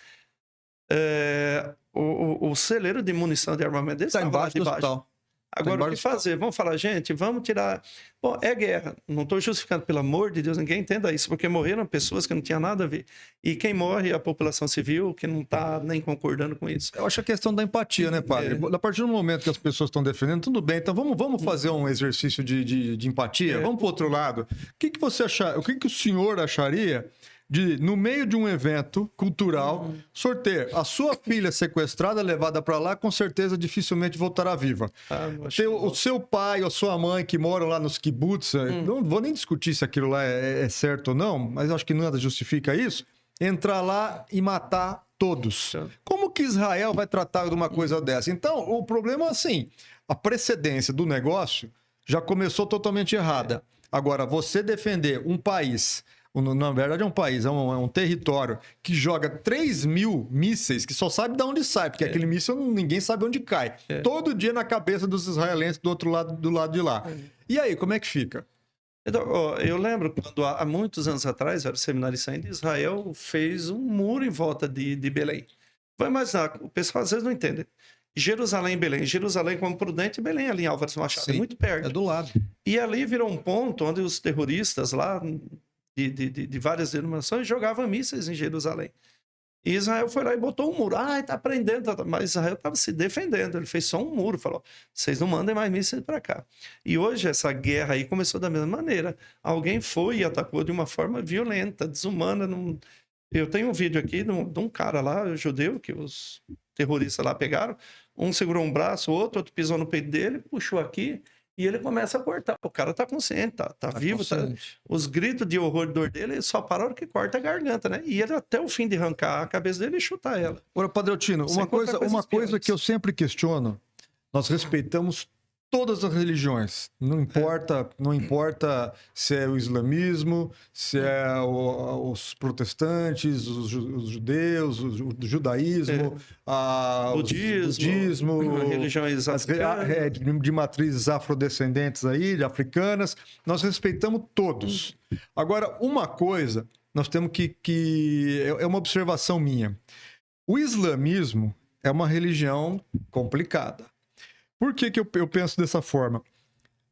Speaker 3: O celeiro de munição de armamento dele está
Speaker 2: embaixo do hospital.
Speaker 3: Agora, o que fazer? Vamos falar, gente, vamos tirar... Bom, é guerra. Não estou justificando, pelo amor de Deus, ninguém entenda isso, porque morreram pessoas que não tinham nada a ver. E quem morre é a população civil, que não está nem concordando com isso.
Speaker 2: Eu acho a questão da empatia, né, padre? A partir do momento que as pessoas estão defendendo, tudo bem, então vamos fazer um exercício de empatia? Vamos para o outro lado. O que você achar? O que o senhor acharia de, no meio de um evento cultural, sortear a sua filha sequestrada, levada para lá, com certeza dificilmente voltará viva. Ter o seu pai ou a sua mãe que moram lá nos kibbutz, não vou nem discutir se aquilo lá é certo ou não, mas acho que nada justifica isso, entrar lá e matar todos. Como que Israel vai tratar de uma coisa dessa? Então, o problema é assim, a precedência do negócio já começou totalmente errada. Agora, você defender um país... Na verdade é um país, é um território que joga 3.000 mísseis, que só sabe de onde sai, porque aquele míssil ninguém sabe onde cai. Todo dia na cabeça dos israelenses do outro lado, do lado de lá. E aí, como é que fica?
Speaker 3: Então, eu lembro quando há muitos anos atrás, eu era seminarista ainda, Israel fez um muro em volta de Belém. Vai imaginar, o pessoal às vezes não entende. Jerusalém e Belém. Jerusalém como Prudente e Belém ali em Álvares Machado. Sim, é muito perto.
Speaker 2: É do lado.
Speaker 3: E ali virou um ponto onde os terroristas lá... de várias denominações jogavam mísseis em Jerusalém. E Israel foi lá e botou um muro. Tá prendendo. Mas Israel estava se defendendo. Ele fez só um muro. Falou, vocês não mandem mais mísseis para cá. E hoje essa guerra aí começou da mesma maneira. Alguém foi e atacou de uma forma violenta, desumana. Eu tenho um vídeo aqui de um cara lá, judeu, que os terroristas lá pegaram. Um segurou um braço, outro pisou no peito dele, puxou aqui. E ele começa a cortar. O cara tá consciente, tá vivo.
Speaker 2: consciente.
Speaker 3: Os gritos de horror e dor dele só para a hora que corta a garganta, né? E ele até o fim de arrancar a cabeça dele e chutar ela.
Speaker 2: Ora, Padre Altino,
Speaker 3: Sem contar coisas
Speaker 2: uma coisa
Speaker 3: piores.
Speaker 2: que eu sempre questiono, nós respeitamos todas as religiões, não importa se é o islamismo, se é os protestantes, os judeus, o judaísmo,
Speaker 3: Budismo, religiões africanas.
Speaker 2: de matrizes afrodescendentes aí, de africanas, nós respeitamos todos. Agora, uma coisa, nós temos que é uma observação minha. O islamismo é uma religião complicada. Por que eu penso dessa forma?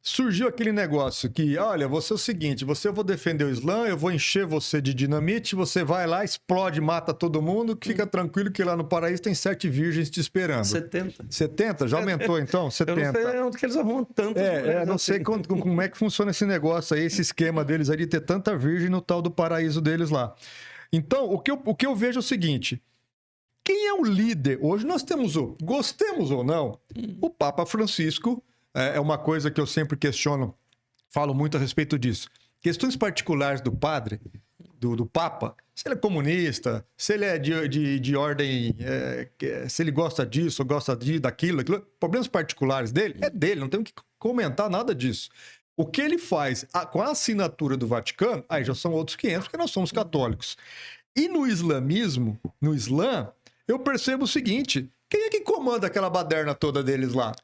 Speaker 2: Surgiu aquele negócio que, olha, você é o seguinte, eu vou defender o Islã, eu vou encher você de dinamite, você vai lá, explode, mata todo mundo, fica tranquilo que lá no paraíso tem 7 virgens te esperando.
Speaker 3: 70.
Speaker 2: 70? Já aumentou então? 70.
Speaker 3: Eu não sei onde que eles arrumam tanto.
Speaker 2: Não sei como é que funciona esse negócio aí, esse esquema deles aí de ter tanta virgem no tal do paraíso deles lá. Então, o que eu vejo é o seguinte... Quem é o líder? Hoje nós temos gostemos ou não, o Papa Francisco é uma coisa que eu sempre questiono, falo muito a respeito disso. Questões particulares do padre, do Papa, se ele é comunista, se ele é de ordem, se ele gosta disso, ou gosta daquilo, problemas particulares dele, é dele, não temos que comentar nada disso. O que ele faz com a assinatura do Vaticano, aí já são outros 500, porque nós somos católicos. E no islamismo, no Islã, eu percebo o seguinte, quem é que comanda aquela baderna toda deles lá?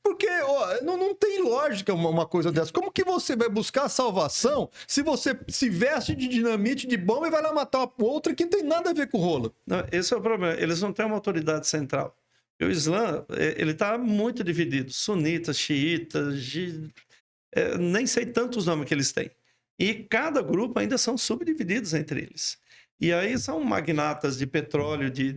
Speaker 2: Porque não tem lógica uma coisa dessa. Como que você vai buscar a salvação se você se veste de dinamite, de bomba e vai lá matar outra que não tem nada a ver com o rolo?
Speaker 3: Não, esse é o problema. Eles não têm uma autoridade central. E o Islã, ele está muito dividido. Sunitas, xiitas, nem sei tantos nomes que eles têm. E cada grupo ainda são subdivididos entre eles. E aí são magnatas de petróleo, de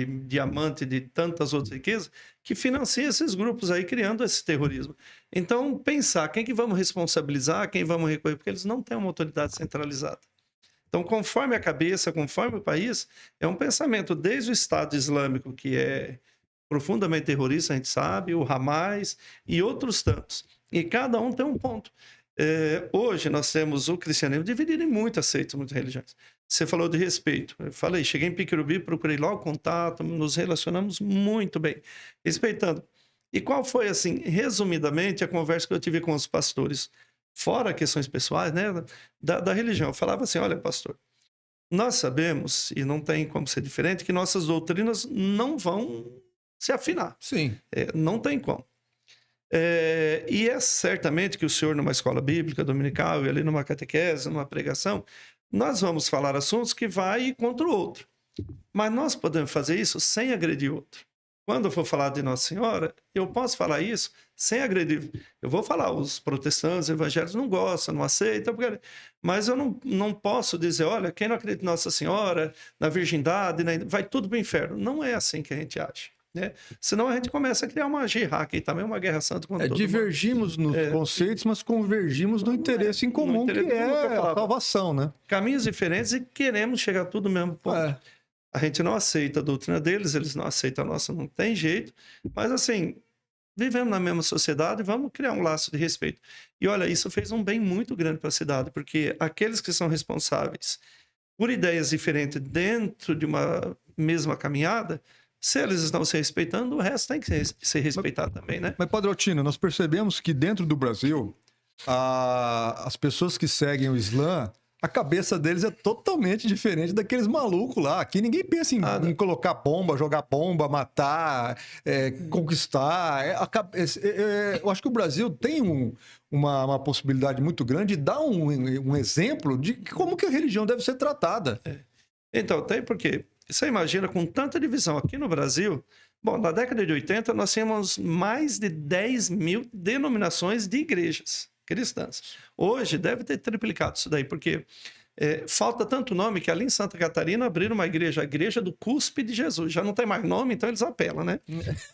Speaker 3: diamante, de tantas outras riquezas, que financiam esses grupos aí, criando esse terrorismo. Então, pensar quem que vamos responsabilizar, quem vamos recorrer, porque eles não têm uma autoridade centralizada. Então, conforme a cabeça, conforme o país, é um pensamento desde o Estado Islâmico, que é profundamente terrorista, a gente sabe, o Hamas e outros tantos. E cada um tem um ponto. Hoje nós temos o cristianismo dividido em muitas seitas, muitas religiões. Você falou de respeito. Eu falei, cheguei em Piquerubi, procurei logo contato, nos relacionamos muito bem, respeitando. E qual foi, assim, resumidamente, a conversa que eu tive com os pastores, fora questões pessoais, né, da religião? Eu falava assim, olha, pastor, nós sabemos, e não tem como ser diferente, que nossas doutrinas não vão se afinar.
Speaker 2: Sim.
Speaker 3: Não tem como. E é certamente que o senhor, numa escola bíblica dominical, e ali numa catequese, numa pregação, nós vamos falar assuntos que vai contra o outro. Mas nós podemos fazer isso sem agredir o outro. Quando eu for falar de Nossa Senhora, eu posso falar isso sem agredir. Eu vou falar, os protestantes, evangélicos não gostam, não aceitam, mas eu não posso dizer, olha, quem não acredita em Nossa Senhora, na virgindade, vai tudo para o inferno. Não é assim que a gente age. Né? Senão a gente começa a criar uma guerra aqui também, uma guerra santa contra todo
Speaker 2: divergimos
Speaker 3: mundo.
Speaker 2: nos conceitos, mas convergimos no interesse em comum, que é a salvação, né?
Speaker 3: Caminhos diferentes e queremos chegar a tudo no mesmo ponto. A gente não aceita a doutrina deles, eles não aceitam a nossa, não tem jeito. Mas assim, vivemos na mesma sociedade, vamos criar um laço de respeito. E olha, isso fez um bem muito grande para a cidade, porque aqueles que são responsáveis por ideias diferentes dentro de uma mesma caminhada, se eles estão se respeitando, o resto tem que ser respeitado também, né?
Speaker 2: Mas, Padre Altino, nós percebemos que dentro do Brasil, as pessoas que seguem o Islã, a cabeça deles é totalmente diferente daqueles malucos lá. Aqui ninguém pensa em colocar bomba, jogar bomba, matar, conquistar. Eu acho que o Brasil tem uma possibilidade muito grande de dar um exemplo de como que a religião deve ser tratada.
Speaker 3: Então, tem porque... Você imagina, com tanta divisão aqui no Brasil, bom, na década de 80 nós tínhamos mais de 10 mil denominações de igrejas cristãs. Hoje deve ter triplicado isso daí, porque falta tanto nome que ali em Santa Catarina abriram uma igreja, a Igreja do Cuspe de Jesus. Já não tem mais nome, então eles apelam, né?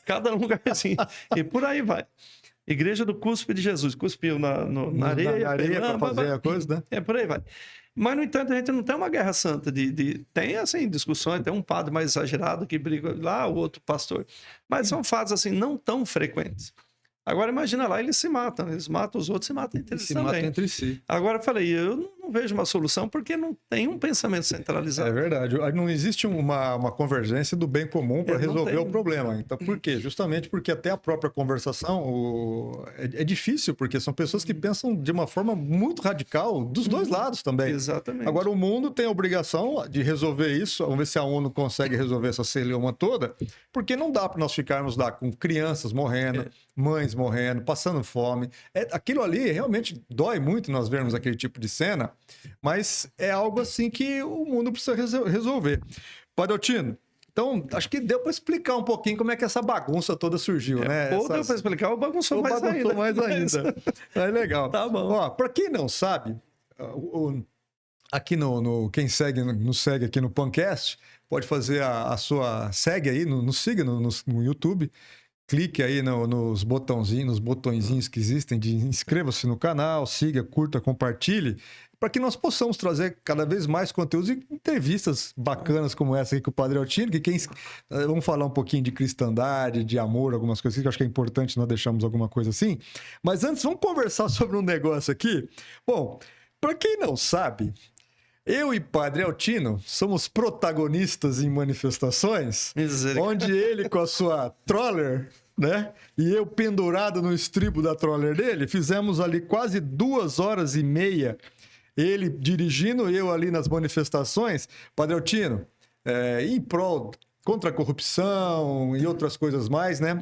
Speaker 3: Cada lugar assim. E por aí vai. Igreja do Cuspe de Jesus. Cuspiu na areia.
Speaker 2: Na areia para fazer a coisa, né?
Speaker 3: Por aí vai. Mas, no entanto, a gente não tem uma guerra santa. Tem, assim, discussões, tem um padre mais exagerado que briga lá, o outro pastor. Mas são fatos, assim, não tão frequentes. Agora, imagina lá, eles se matam. Eles matam os outros, se matam entre eles também.
Speaker 2: Se matam entre si.
Speaker 3: Agora, eu falei, eu não vejo uma solução porque não tem um pensamento centralizado.
Speaker 2: É verdade. Não existe uma convergência do bem comum para resolver o problema. Então, por quê? Justamente porque até a própria conversação é difícil, porque são pessoas que pensam de uma forma muito radical dos dois lados também.
Speaker 3: Exatamente.
Speaker 2: Agora, o mundo tem a obrigação de resolver isso. Vamos ver se a ONU consegue resolver essa celeuma toda, porque não dá para nós ficarmos lá com crianças morrendo, mães morrendo, passando fome. Aquilo ali realmente dói muito nós vermos aquele tipo de cena, mas é algo assim que o mundo precisa resolver. Padre Altino, então acho que deu para explicar um pouquinho como é que essa bagunça toda surgiu, né?
Speaker 3: Ou deu para explicar, ou bagunçou mais ainda.
Speaker 2: É legal.
Speaker 3: Tá bom.
Speaker 2: Ó, para quem não sabe, aqui quem nos segue aqui no Pancast, pode fazer a sua... Segue aí, nos siga no YouTube. Clique aí nos botõezinhos que existem de inscreva-se no canal, siga, curta, compartilhe, para que nós possamos trazer cada vez mais conteúdos e entrevistas bacanas como essa aqui com o Padre Altino, vamos falar um pouquinho de cristandade, de amor, algumas coisas que eu acho que é importante nós deixarmos alguma coisa assim. Mas antes, vamos conversar sobre um negócio aqui. Bom, para quem não sabe, eu e Padre Altino somos protagonistas em manifestações, onde ele com a sua troller, né? E eu pendurado no estribo da troller dele, fizemos ali quase 2h30, ele dirigindo, eu ali nas manifestações. Padre Altino, em prol contra a corrupção e outras coisas mais, né?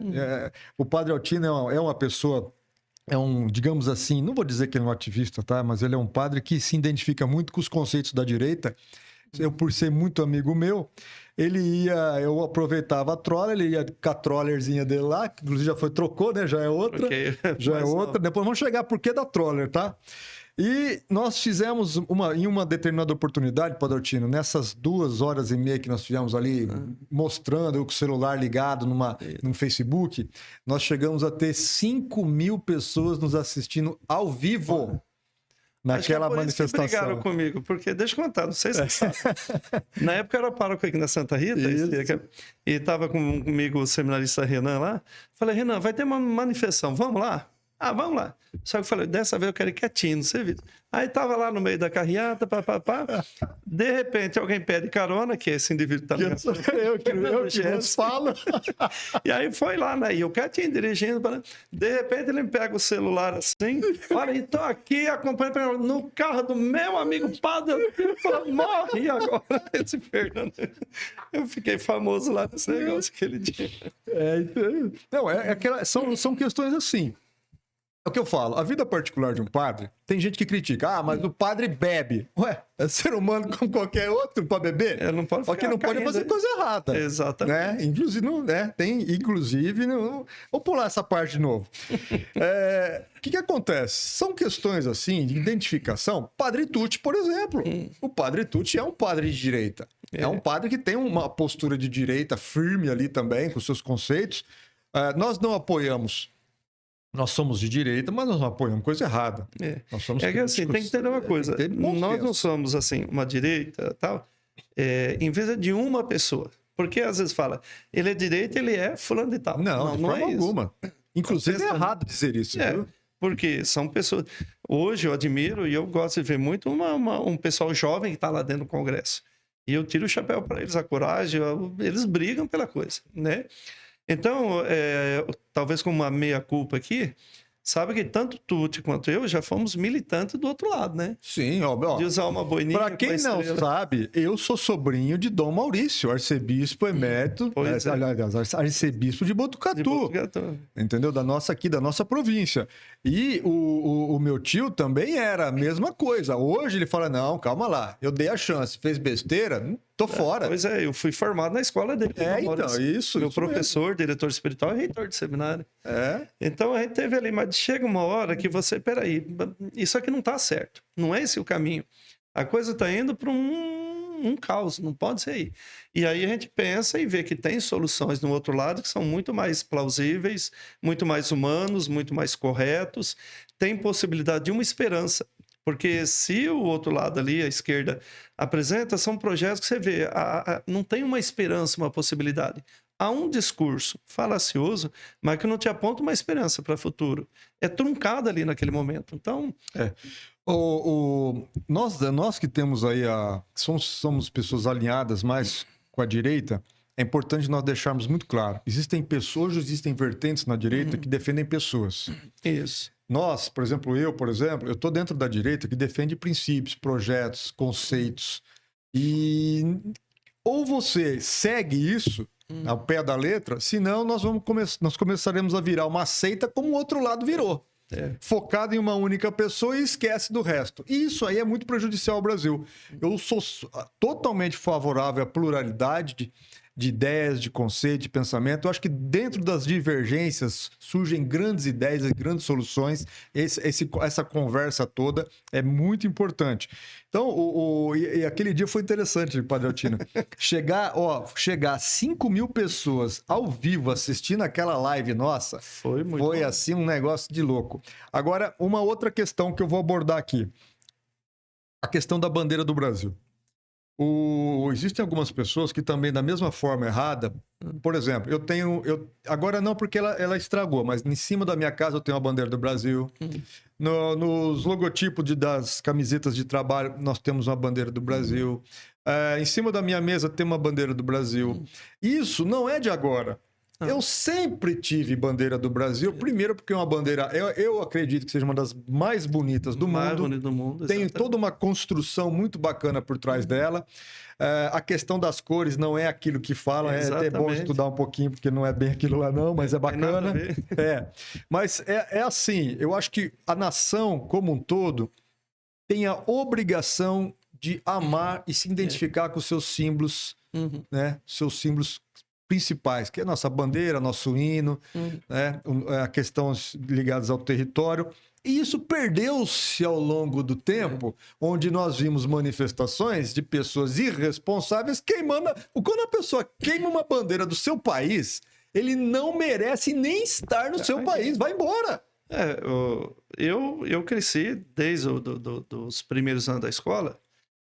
Speaker 2: O Padre Altino é uma pessoa... digamos assim, não vou dizer que ele é um ativista, tá? Mas ele é um padre que se identifica muito com os conceitos da direita. Eu, por ser muito amigo meu, eu aproveitava a troller, ele ia com a trollerzinha dele lá, que inclusive já trocou, né? Já é outra.
Speaker 3: Okay.
Speaker 2: Já é outra. Depois vamos chegar por que da troller, tá? E nós fizemos em uma determinada oportunidade, Padre Altino, nessas 2h30 que nós tivemos ali, mostrando eu com o celular ligado num Facebook, nós chegamos a ter 5.000 pessoas nos assistindo ao vivo naquela manifestação.
Speaker 3: Acho que brigaram comigo, porque, deixa eu contar, não sei se você sabe. Na época eu era pároco aqui na Santa Rita, e estava comigo o seminarista Renan lá. Falei, Renan, vai ter uma manifestação, vamos lá? Ah, vamos lá. Só que eu falei, dessa vez eu quero ir quietinho no serviço. Aí tava lá no meio da carreata, de repente alguém pede carona, que esse indivíduo tá ligado.
Speaker 2: Eu que vos falo.
Speaker 3: E aí foi lá, né? E eu quietinho dirigindo. De repente ele me pega o celular assim, olha, e tô aqui acompanhando no carro do meu amigo Padre. Eu falei, morre agora esse Fernando. Eu fiquei famoso lá nesse negócio aquele dia.
Speaker 2: São questões assim. É o que eu falo, a vida particular de um padre, tem gente que critica, mas o padre bebe. Ué, é ser humano como qualquer outro para beber?
Speaker 3: Não pode
Speaker 2: Só que não pode fazer coisa errada.
Speaker 3: Exatamente.
Speaker 2: Né? Inclusive, vou pular essa parte de novo. O que acontece? São questões assim de identificação. Padre Tucci, por exemplo. O Padre Tucci é um padre de direita. É um padre que tem uma postura de direita firme ali também, com seus conceitos. Nós não apoiamos. Nós somos de direita, mas nós não apoiamos coisa errada. Nós somos
Speaker 3: que assim, tem que entender uma coisa. Nós não somos, assim, uma direita, tal, em vez de uma pessoa. Porque às vezes fala, ele é direita, ele é fulano de tal.
Speaker 2: Não, de forma alguma. Inclusive é errado dizer isso. Viu?
Speaker 3: Porque são pessoas... Hoje eu admiro e eu gosto de ver muito um pessoal jovem que está lá dentro do Congresso. E eu tiro o chapéu para eles, a coragem, eles brigam pela coisa, né? Então, talvez com uma meia-culpa aqui, sabe que tanto Tucci quanto eu já fomos militantes do outro lado, né?
Speaker 2: Sim, ó.
Speaker 3: De usar uma boininha.
Speaker 2: Para quem não sabe, eu sou sobrinho de Dom Maurício, arcebispo emérito, aliás, arcebispo de Botucatu. Entendeu? Da nossa província. E o meu tio também era a mesma coisa. Hoje ele fala, não, calma lá, eu dei a chance, fez besteira, tô fora.
Speaker 3: Pois é, eu fui formado na escola dele.
Speaker 2: Então, isso.
Speaker 3: Meu professor, mesmo. Diretor espiritual e reitor de seminário. Então a gente teve ali, mas chega uma hora que peraí, isso aqui não tá certo. Não é esse o caminho. A coisa está indo para um caos, não pode ser aí. E aí a gente pensa e vê que tem soluções no outro lado que são muito mais plausíveis, muito mais humanos, muito mais corretos, tem possibilidade de uma esperança. Porque se o outro lado ali, a esquerda, apresenta, são projetos que você vê, não tem uma esperança, uma possibilidade. Há um discurso falacioso, mas que não te aponta uma esperança para o futuro. É truncado ali naquele momento. Então,
Speaker 2: Nós que temos aí somos pessoas alinhadas mais com a direita, é importante nós deixarmos muito claro. Existem pessoas, existem vertentes na direita que defendem pessoas.
Speaker 3: isso.
Speaker 2: Nós, por exemplo, eu estou dentro da direita que defende princípios, projetos, conceitos. E ou você segue isso ao pé da letra, senão nós começaremos a virar uma seita como o outro lado virou. Focado em uma única pessoa e esquece do resto. E isso aí é muito prejudicial ao Brasil. Eu sou totalmente favorável à pluralidade de ideias, de conceitos, de pensamento. Eu acho que dentro das divergências surgem grandes ideias e grandes soluções. Essa conversa toda é muito importante. Então, e aquele dia foi interessante, Padre Altino. Chegar a 5 mil pessoas ao vivo assistindo aquela live nossa, foi assim um negócio de louco. Agora, uma outra questão que eu vou abordar aqui. A questão da bandeira do Brasil. Existem algumas pessoas que também, da mesma forma errada, por exemplo, agora não porque ela estragou, mas em cima da minha casa eu tenho a bandeira do Brasil. Nos logotipos das camisetas de trabalho, nós temos uma bandeira do Brasil. Em cima da minha mesa tem uma bandeira do Brasil. Isso não é de agora. Eu sempre tive bandeira do Brasil, primeiro porque é uma bandeira, eu acredito que seja uma das mais bonitas do
Speaker 3: Mais
Speaker 2: mundo.
Speaker 3: bonito do mundo,
Speaker 2: Tem
Speaker 3: exatamente.
Speaker 2: toda uma construção muito bacana por trás dela. A questão das cores não é aquilo que fala, é até bom
Speaker 3: Exatamente.
Speaker 2: estudar um pouquinho, porque não é bem aquilo lá não, mas é
Speaker 3: Tem nada a
Speaker 2: bacana.
Speaker 3: ver.
Speaker 2: Mas é assim, eu acho que a nação como um todo tem a obrigação de amar e se identificar com os seus símbolos, né? Seus símbolos principais, que é a nossa bandeira, nosso hino, né? A questões ligadas ao território. E isso perdeu-se ao longo do tempo, onde nós vimos manifestações de pessoas irresponsáveis queimando. Quando a pessoa queima uma bandeira do seu país, ele não merece nem estar no seu país. Vai embora!
Speaker 3: Eu cresci desde os primeiros anos da escola.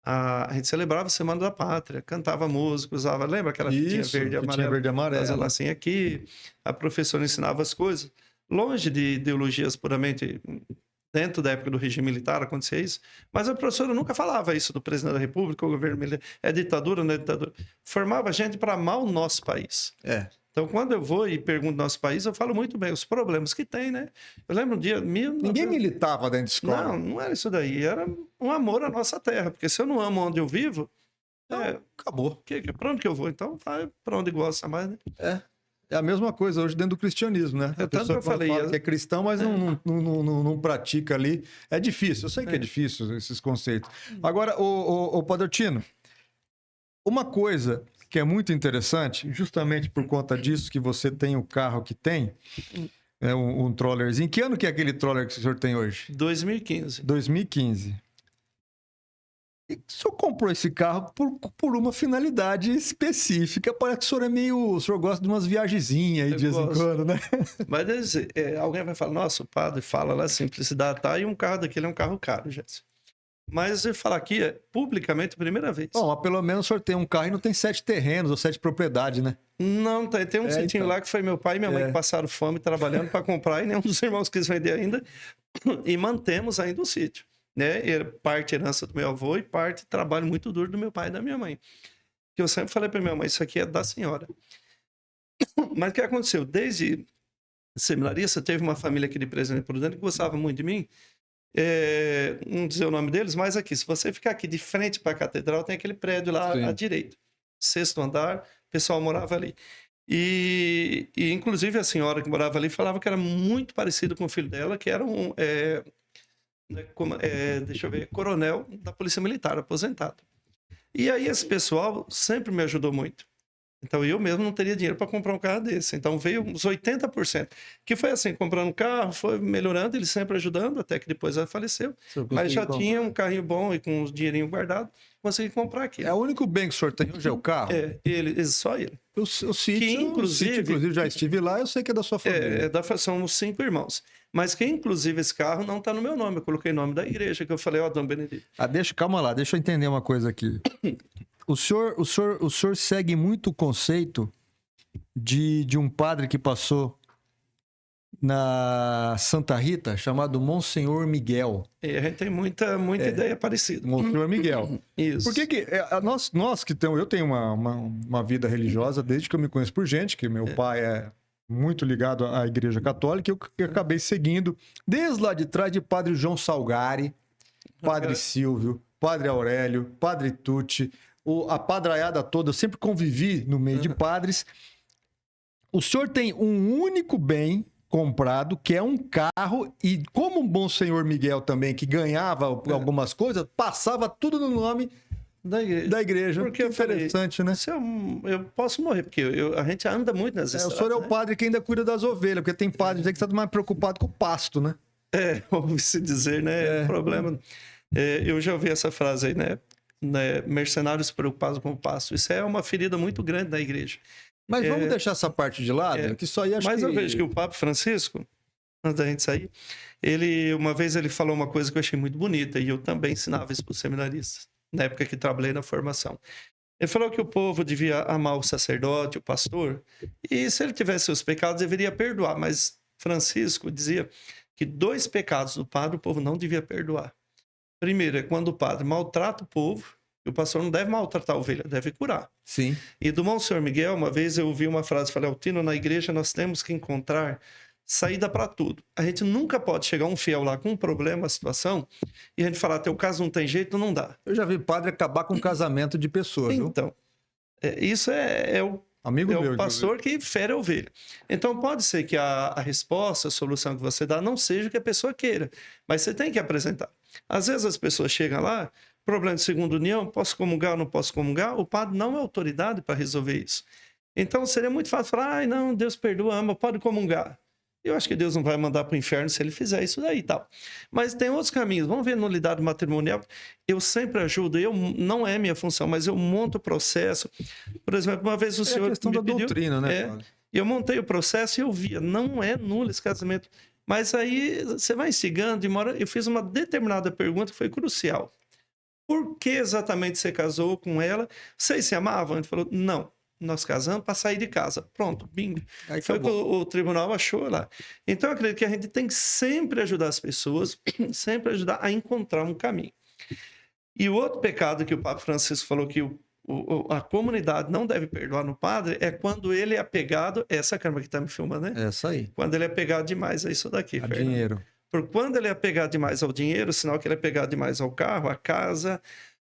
Speaker 3: A gente celebrava a Semana da Pátria, cantava música, usava, lembra aquela fitinha verde e
Speaker 2: fitinha verde e amarela.
Speaker 3: Fazia lacinho aqui, a professora ensinava as coisas. Longe de ideologias puramente dentro da época do regime militar acontecia isso, mas a professora nunca falava isso do presidente da República, o governo militar, é ditadura, não é ditadura. Formava gente para amar o nosso país. Então, quando eu vou e pergunto do nosso país, eu falo muito bem os problemas que tem, né? Eu lembro um dia...
Speaker 2: Ninguém militava dentro de escola.
Speaker 3: Não era isso daí. Era um amor à nossa terra. Porque se eu não amo onde eu vivo,
Speaker 2: Acabou.
Speaker 3: Para onde que eu vou? Então, vai para onde gosta mais, né?
Speaker 2: É a mesma coisa hoje dentro do cristianismo, né? A
Speaker 3: tanto
Speaker 2: pessoa
Speaker 3: que eu falei,
Speaker 2: fala que é cristão, mas não pratica ali. É difícil, eu sei que é difícil esses conceitos. Agora, o Padre Altino, uma coisa que é muito interessante, justamente por conta disso que você tem o carro que tem, um trollerzinho. Que ano que é aquele troller que o senhor tem hoje?
Speaker 3: 2015.
Speaker 2: 2015. E o senhor comprou esse carro por uma finalidade específica. Parece que o senhor é meio... O senhor gosta de umas viagenzinhas aí de vez em quando, né?
Speaker 3: Mas alguém vai falar, nossa, o padre fala lá, simplicidade, tá? E um carro daquele é um carro caro, Jéssica. Mas eu falar aqui publicamente a primeira vez.
Speaker 2: Bom, mas pelo menos o senhor tem um carro e não tem 7 terrenos ou 7 propriedades, né?
Speaker 3: Não, tem um sitinho lá que foi meu pai e minha mãe que passaram fome trabalhando para comprar e nenhum dos irmãos quis vender ainda. E mantemos ainda o sítio, né? Parte herança do meu avô e parte trabalho muito duro do meu pai e da minha mãe. Que eu sempre falei para minha mãe, isso aqui é da senhora. Mas o que aconteceu? Desde seminarista, teve uma família aqui de Presidente Prudente que gostava muito de mim. Não dizer o nome deles, mas aqui, se você ficar aqui de frente para a catedral, tem aquele prédio lá à direita, 6º andar, o pessoal morava ali. E inclusive a senhora que morava ali falava que era muito parecido com o filho dela, que era deixa eu ver, coronel da Polícia Militar, aposentado. E aí esse pessoal sempre me ajudou muito. Então, eu mesmo não teria dinheiro para comprar um carro desse. Então, veio uns 80%. Que foi assim, comprando um carro, foi melhorando, ele sempre ajudando, até que depois ela faleceu. Mas já tinha um carrinho bom e com os dinheirinho guardado, consegui comprar aqui.
Speaker 2: É o único bem que o senhor tem hoje é o carro?
Speaker 3: Só ele.
Speaker 2: O sítio,
Speaker 3: Que,
Speaker 2: inclusive, já estive lá, eu sei que é da sua família.
Speaker 3: São os 5 irmãos. Mas que, inclusive, esse carro não está no meu nome. Eu coloquei o nome da igreja, que eu falei, Dom Benedito.
Speaker 2: Calma lá, deixa eu entender uma coisa aqui. O senhor segue muito o conceito de um padre que passou na Santa Rita, chamado Monsenhor Miguel.
Speaker 3: E a gente tem muita ideia parecida.
Speaker 2: Monsenhor Miguel.
Speaker 3: Isso.
Speaker 2: Por que nós que temos... Eu tenho uma vida religiosa desde que eu me conheço por gente, que meu pai é muito ligado à Igreja Católica, eu acabei seguindo desde lá de trás de Padre João Salgari, Padre Silvio, Padre Aurélio, Padre Tucci, a padraiada toda. Eu sempre convivi no meio de padres. O senhor tem um único bem comprado, que é um carro, e como um bom senhor Miguel também, que ganhava algumas coisas, passava tudo no nome da igreja.
Speaker 3: Porque
Speaker 2: interessante, né?
Speaker 3: Eu posso morrer, porque a gente anda muito nas estradas.
Speaker 2: O senhor é o padre que ainda cuida das ovelhas, porque tem padre que está mais preocupado com o pasto, né?
Speaker 3: Ouve-se dizer, né? Problema. Eu já ouvi essa frase aí, né? Mercenários preocupados com o pasto. Isso é uma ferida muito grande na igreja.
Speaker 2: Mas vamos deixar essa parte de lado, que isso aí
Speaker 3: eu vejo que o Papa Francisco, antes da gente sair, uma vez ele falou uma coisa que eu achei muito bonita, e eu também ensinava isso para os seminaristas, na época que trabalhei na formação. Ele falou que o povo devia amar o sacerdote, o pastor, e se ele tivesse seus pecados, deveria perdoar. Mas Francisco dizia que 2 pecados do padre o povo não devia perdoar. Primeiro é quando o padre maltrata o povo, e o pastor não deve maltratar a ovelha, deve curar.
Speaker 2: Sim.
Speaker 3: E do Monsenhor Miguel, uma vez eu ouvi uma frase, falei, Altino, na igreja nós temos que encontrar saída para tudo. A gente nunca pode chegar um fiel lá com um problema, uma situação, e a gente falar, teu caso não tem jeito, não dá.
Speaker 2: Eu já vi padre acabar com um casamento de pessoas, viu?
Speaker 3: Então, isso é o
Speaker 2: amigo meu,
Speaker 3: o pastor que fere a ovelha. Então, pode ser que a resposta, a solução que você dá não seja o que a pessoa queira, mas você tem que apresentar. Às vezes as pessoas chegam lá, problema de segunda união, posso comungar ou não posso comungar? O padre não é autoridade para resolver isso. Então, seria muito fácil falar, não, Deus perdoa, ama, pode comungar. Eu acho que Deus não vai mandar para o inferno se ele fizer isso daí e tal. Mas tem outros caminhos. Vamos ver nulidade matrimonial. Eu sempre ajudo. Não é minha função, mas eu monto o processo. Por exemplo, uma vez o senhor
Speaker 2: a questão
Speaker 3: me
Speaker 2: da
Speaker 3: pediu,
Speaker 2: doutrina, né?
Speaker 3: eu montei o processo e eu via, não é nulo esse casamento. Mas aí você vai instigando, eu fiz uma determinada pergunta que foi crucial. Por que exatamente você casou com ela? Vocês se amavam? Ele falou, não. Nós casamos para sair de casa. Pronto, bingo.
Speaker 2: Aí
Speaker 3: foi o que o tribunal achou lá. Então, eu acredito que a gente tem que sempre ajudar as pessoas, sempre ajudar a encontrar um caminho. E o outro pecado que o Papa Francisco falou que a comunidade não deve perdoar no padre é quando ele é apegado... Essa câmera que está me filmando, né?
Speaker 2: Essa aí.
Speaker 3: Quando ele é apegado demais a isso daqui.
Speaker 2: A dinheiro.
Speaker 3: Por quando ele é apegado demais ao dinheiro, sinal que ele é apegado demais ao carro, à casa...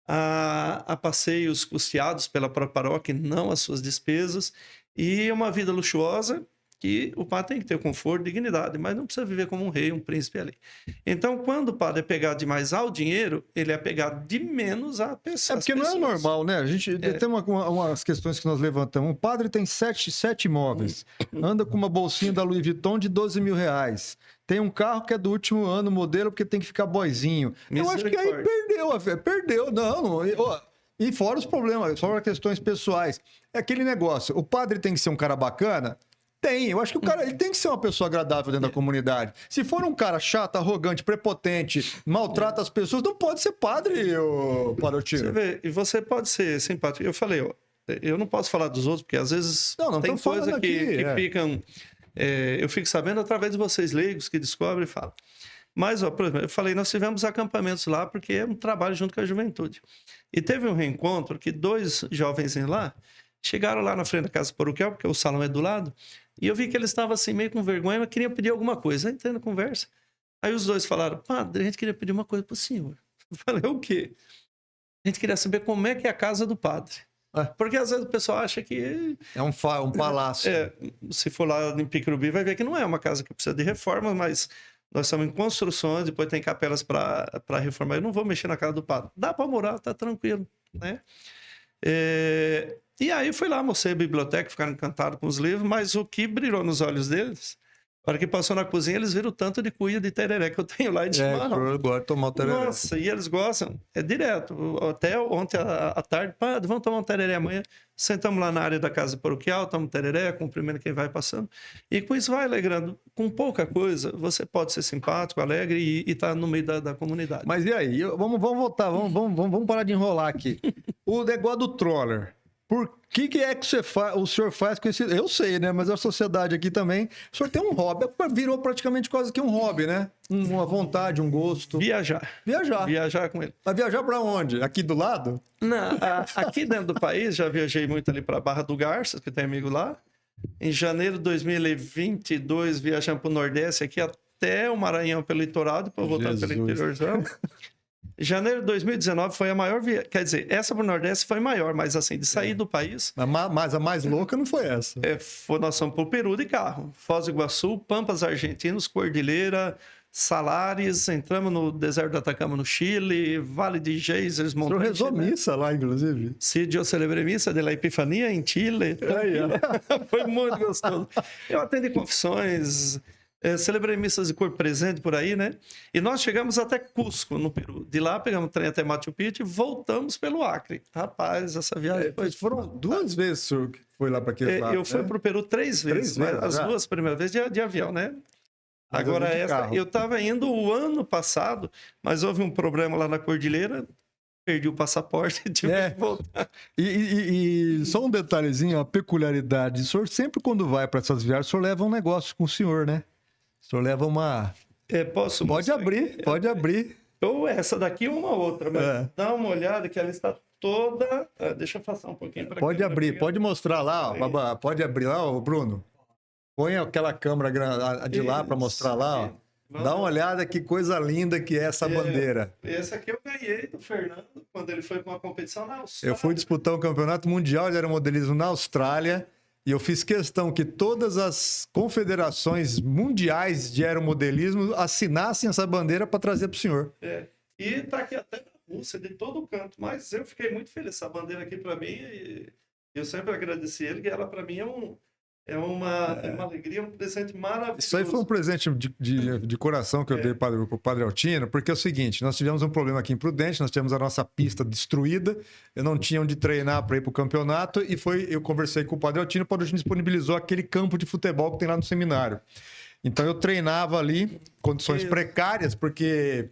Speaker 3: A passeios custeados pela própria paróquia, não as suas despesas, e uma vida luxuosa que o padre tem que ter conforto, dignidade, mas não precisa viver como um rei, um príncipe ali. Então, quando o padre é pegado demais ao dinheiro, ele é pegado de menos à pessoa.
Speaker 2: Porque não é normal, né? A gente tem umas questões que nós levantamos. O padre tem sete imóveis, anda com uma bolsinha da Louis Vuitton de 12 mil reais. Tem um carro que é do último ano, modelo, porque tem que ficar boizinho. Eu acho que aí perdeu. Não. E fora os problemas, fora questões pessoais. É aquele negócio, o padre tem que ser um cara bacana? Tem. Eu acho que o cara ele tem que ser uma pessoa agradável dentro da comunidade. Se for um cara chato, arrogante, prepotente, maltrata as pessoas, não pode ser padre, ô Parotinho.
Speaker 3: Você vê, e você pode ser simpático. Eu falei, eu não posso falar dos outros, porque às vezes tem coisa que ficam... eu fico sabendo através de vocês leigos que descobrem e falam. Mas, por exemplo, eu falei, nós tivemos acampamentos lá porque é um trabalho junto com a juventude. E teve um reencontro que 2 jovens lá chegaram lá na frente da casa paroquial, porque o salão é do lado, e eu vi que eles estavam assim meio com vergonha, mas queriam pedir alguma coisa. Entrei na conversa. Aí os 2 falaram, padre, a gente queria pedir uma coisa para o senhor. Eu falei, o quê? A gente queria saber como é que é a casa do padre. Porque às vezes o pessoal acha que...
Speaker 2: É um palácio.
Speaker 3: Se for lá em Picurubi, vai ver que não é uma casa que precisa de reforma, mas nós estamos em construções, depois tem capelas para reformar. Eu não vou mexer na casa do padre. Dá para morar, tá tranquilo, né? E aí fui lá, mostrei a biblioteca, ficaram encantados com os livros, mas o que brilhou nos olhos deles, na hora que passou na cozinha, eles viram o tanto de cuia de tereré que eu tenho lá e de chimarrão.
Speaker 2: Eu gosto de tomar o tereré.
Speaker 3: Nossa, e eles gostam, é direto. Até ontem à tarde, padre, vamos tomar um tereré amanhã. Sentamos lá na área da casa paroquial, tomamos tereré, cumprimento quem vai passando. E com isso vai alegrando. Com pouca coisa, você pode ser simpático, alegre e estar no meio da comunidade.
Speaker 2: Mas e aí? Vamos voltar, vamos parar de enrolar aqui. O negócio do troller. Por que é que o senhor faz com esse... Eu sei, né? Mas a sociedade aqui também... O senhor tem um hobby. Virou praticamente quase que um hobby, né? Uma vontade, um gosto.
Speaker 3: Viajar. Viajar com ele.
Speaker 2: Mas viajar pra onde? Aqui do lado?
Speaker 3: Não, aqui dentro do país, já viajei muito ali para Barra do Garças, que tem amigo lá. Em janeiro de 2022, viajamos para o Nordeste, aqui até o Maranhão, pelo litoral, depois voltando pelo interiorzão. Janeiro de 2019 foi a maior viagem. Quer dizer, essa para o Nordeste foi maior, mas assim, de sair do país.
Speaker 2: Mas a mais louca não foi essa.
Speaker 3: Nós fomos para o Peru de carro. Foz do Iguaçu, Pampas Argentinos, Cordilheira, Salares, entramos no deserto do Atacama, no Chile, Vale de Geysers,
Speaker 2: Montanha. O senhor rezou missa lá, inclusive.
Speaker 3: Sim, eu celebrei missa de la Epifania em Chile. Foi muito gostoso. Eu atendi confissões. Celebrei missas de corpo presente por aí, né? E nós chegamos até Cusco, no Peru. De lá, pegamos o trem até Machu Picchu e voltamos pelo Acre. Rapaz, essa viagem foi...
Speaker 2: Foram 2 vezes o senhor foi lá para aquele lado,
Speaker 3: eu fui para o Peru 3 vezes. As 2 primeiras vezes de avião, né? Agora, eu estava indo o ano passado, mas houve um problema lá na Cordilheira, perdi o passaporte e tive que voltar.
Speaker 2: E só um detalhezinho, a peculiaridade. O senhor sempre, quando vai para essas viagens, o senhor leva um negócio com o senhor, né? O senhor leva uma...
Speaker 3: Posso
Speaker 2: pode abrir.
Speaker 3: Ou essa daqui ou uma outra, mas dá uma olhada que ela está toda... deixa eu passar um pouquinho para cá.
Speaker 2: Pode abrir, pode mostrar lá, ó, pode abrir lá, ó, Bruno. Põe aquela câmera de lá para mostrar lá, ó. Dá uma olhada que coisa linda que é essa bandeira.
Speaker 3: Essa aqui eu ganhei do Fernando quando ele foi para uma competição na Austrália.
Speaker 2: Eu fui disputar um campeonato mundial de aeromodelismo na Austrália e eu fiz questão que todas as confederações mundiais de aeromodelismo assinassem essa bandeira para trazer para o senhor.
Speaker 3: E está aqui até na Rússia, de todo canto. Mas eu fiquei muito feliz. Essa bandeira aqui para mim, e eu sempre agradeci ele, que ela para mim é uma alegria, um presente maravilhoso.
Speaker 2: Isso aí foi um presente de coração que eu dei para o Padre Altino, porque é o seguinte, nós tivemos um problema aqui em Prudente, nós tivemos a nossa pista destruída, eu não tinha onde treinar para ir para o campeonato, e eu conversei com o Padre Altino disponibilizou aquele campo de futebol que tem lá no seminário. Então eu treinava ali, condições precárias, porque...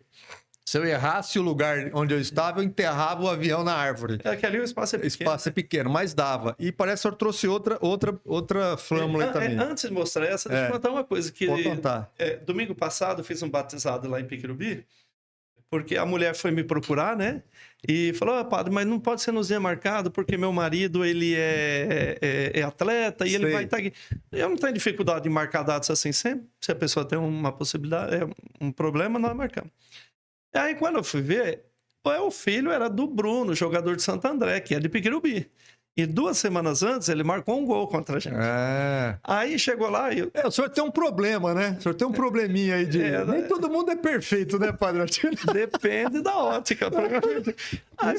Speaker 2: Se eu errasse o lugar onde eu estava, eu enterrava o avião na árvore.
Speaker 3: Que ali o espaço é pequeno.
Speaker 2: O espaço é pequeno, mas dava. E parece que eu trouxe outra flâmula aí também.
Speaker 3: Antes de mostrar essa, deixa eu contar uma coisa.
Speaker 2: Pode contar.
Speaker 3: Domingo passado, eu fiz um batizado lá em Piquirubi, porque a mulher foi me procurar, né? E falou, padre, mas não pode ser no Zé marcado, porque meu marido, ele é atleta e ele vai estar aqui. Eu não tenho dificuldade de marcar datas assim sempre. Se a pessoa tem uma possibilidade, um problema, nós marcamos. Aí, quando eu fui ver, o filho era do Bruno, jogador de Santo André, que é de Piquirubi. E 2 semanas antes, ele marcou um gol contra a gente. Aí chegou lá e...
Speaker 2: o senhor tem um problema, né? O senhor tem um probleminha aí de... Nem todo mundo é perfeito, né, Padre Altino?
Speaker 3: Depende da ótica. Aí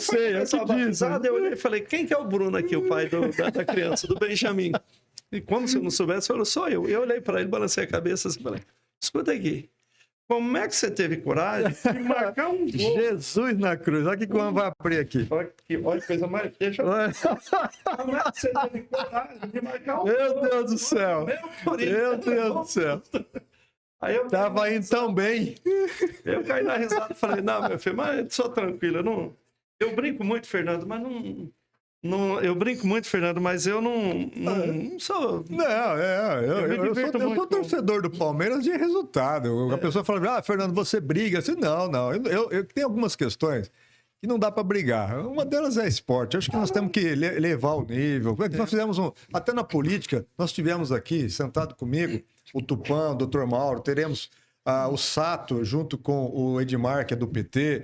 Speaker 3: eu olhei e falei, quem que é o Bruno aqui, o pai da criança, do Benjamin? E como se eu não soubesse, falou, sou eu. E eu olhei para ele, balancei a cabeça assim, falei, escuta aqui. Como é que você teve coragem de marcar um gol?
Speaker 2: Jesus na cruz. Olha que quando vai abrir aqui.
Speaker 3: Olha que coisa mais... Deixa eu... Como é que você teve coragem de marcar um gol?
Speaker 2: Meu Deus do céu. Meu Deus do céu.
Speaker 3: Aí eu
Speaker 2: tava indo tão bem.
Speaker 3: Eu caí na risada e falei, não, meu filho, mas sou tranquilo. Eu brinco muito, Fernando, mas eu brinco muito, Fernando, mas eu não sou...
Speaker 2: Eu sou torcedor do Palmeiras de resultado. A pessoa fala, Fernando, você briga. Assim, não. Eu tenho algumas questões que não dá para brigar. Uma delas é esporte. Eu acho que nós temos que elevar o nível. Nós fizemos até na política, nós tivemos aqui, sentado comigo, o Tupã, o Dr. Mauro, teremos o Sato, junto com o Edmar, que é do PT.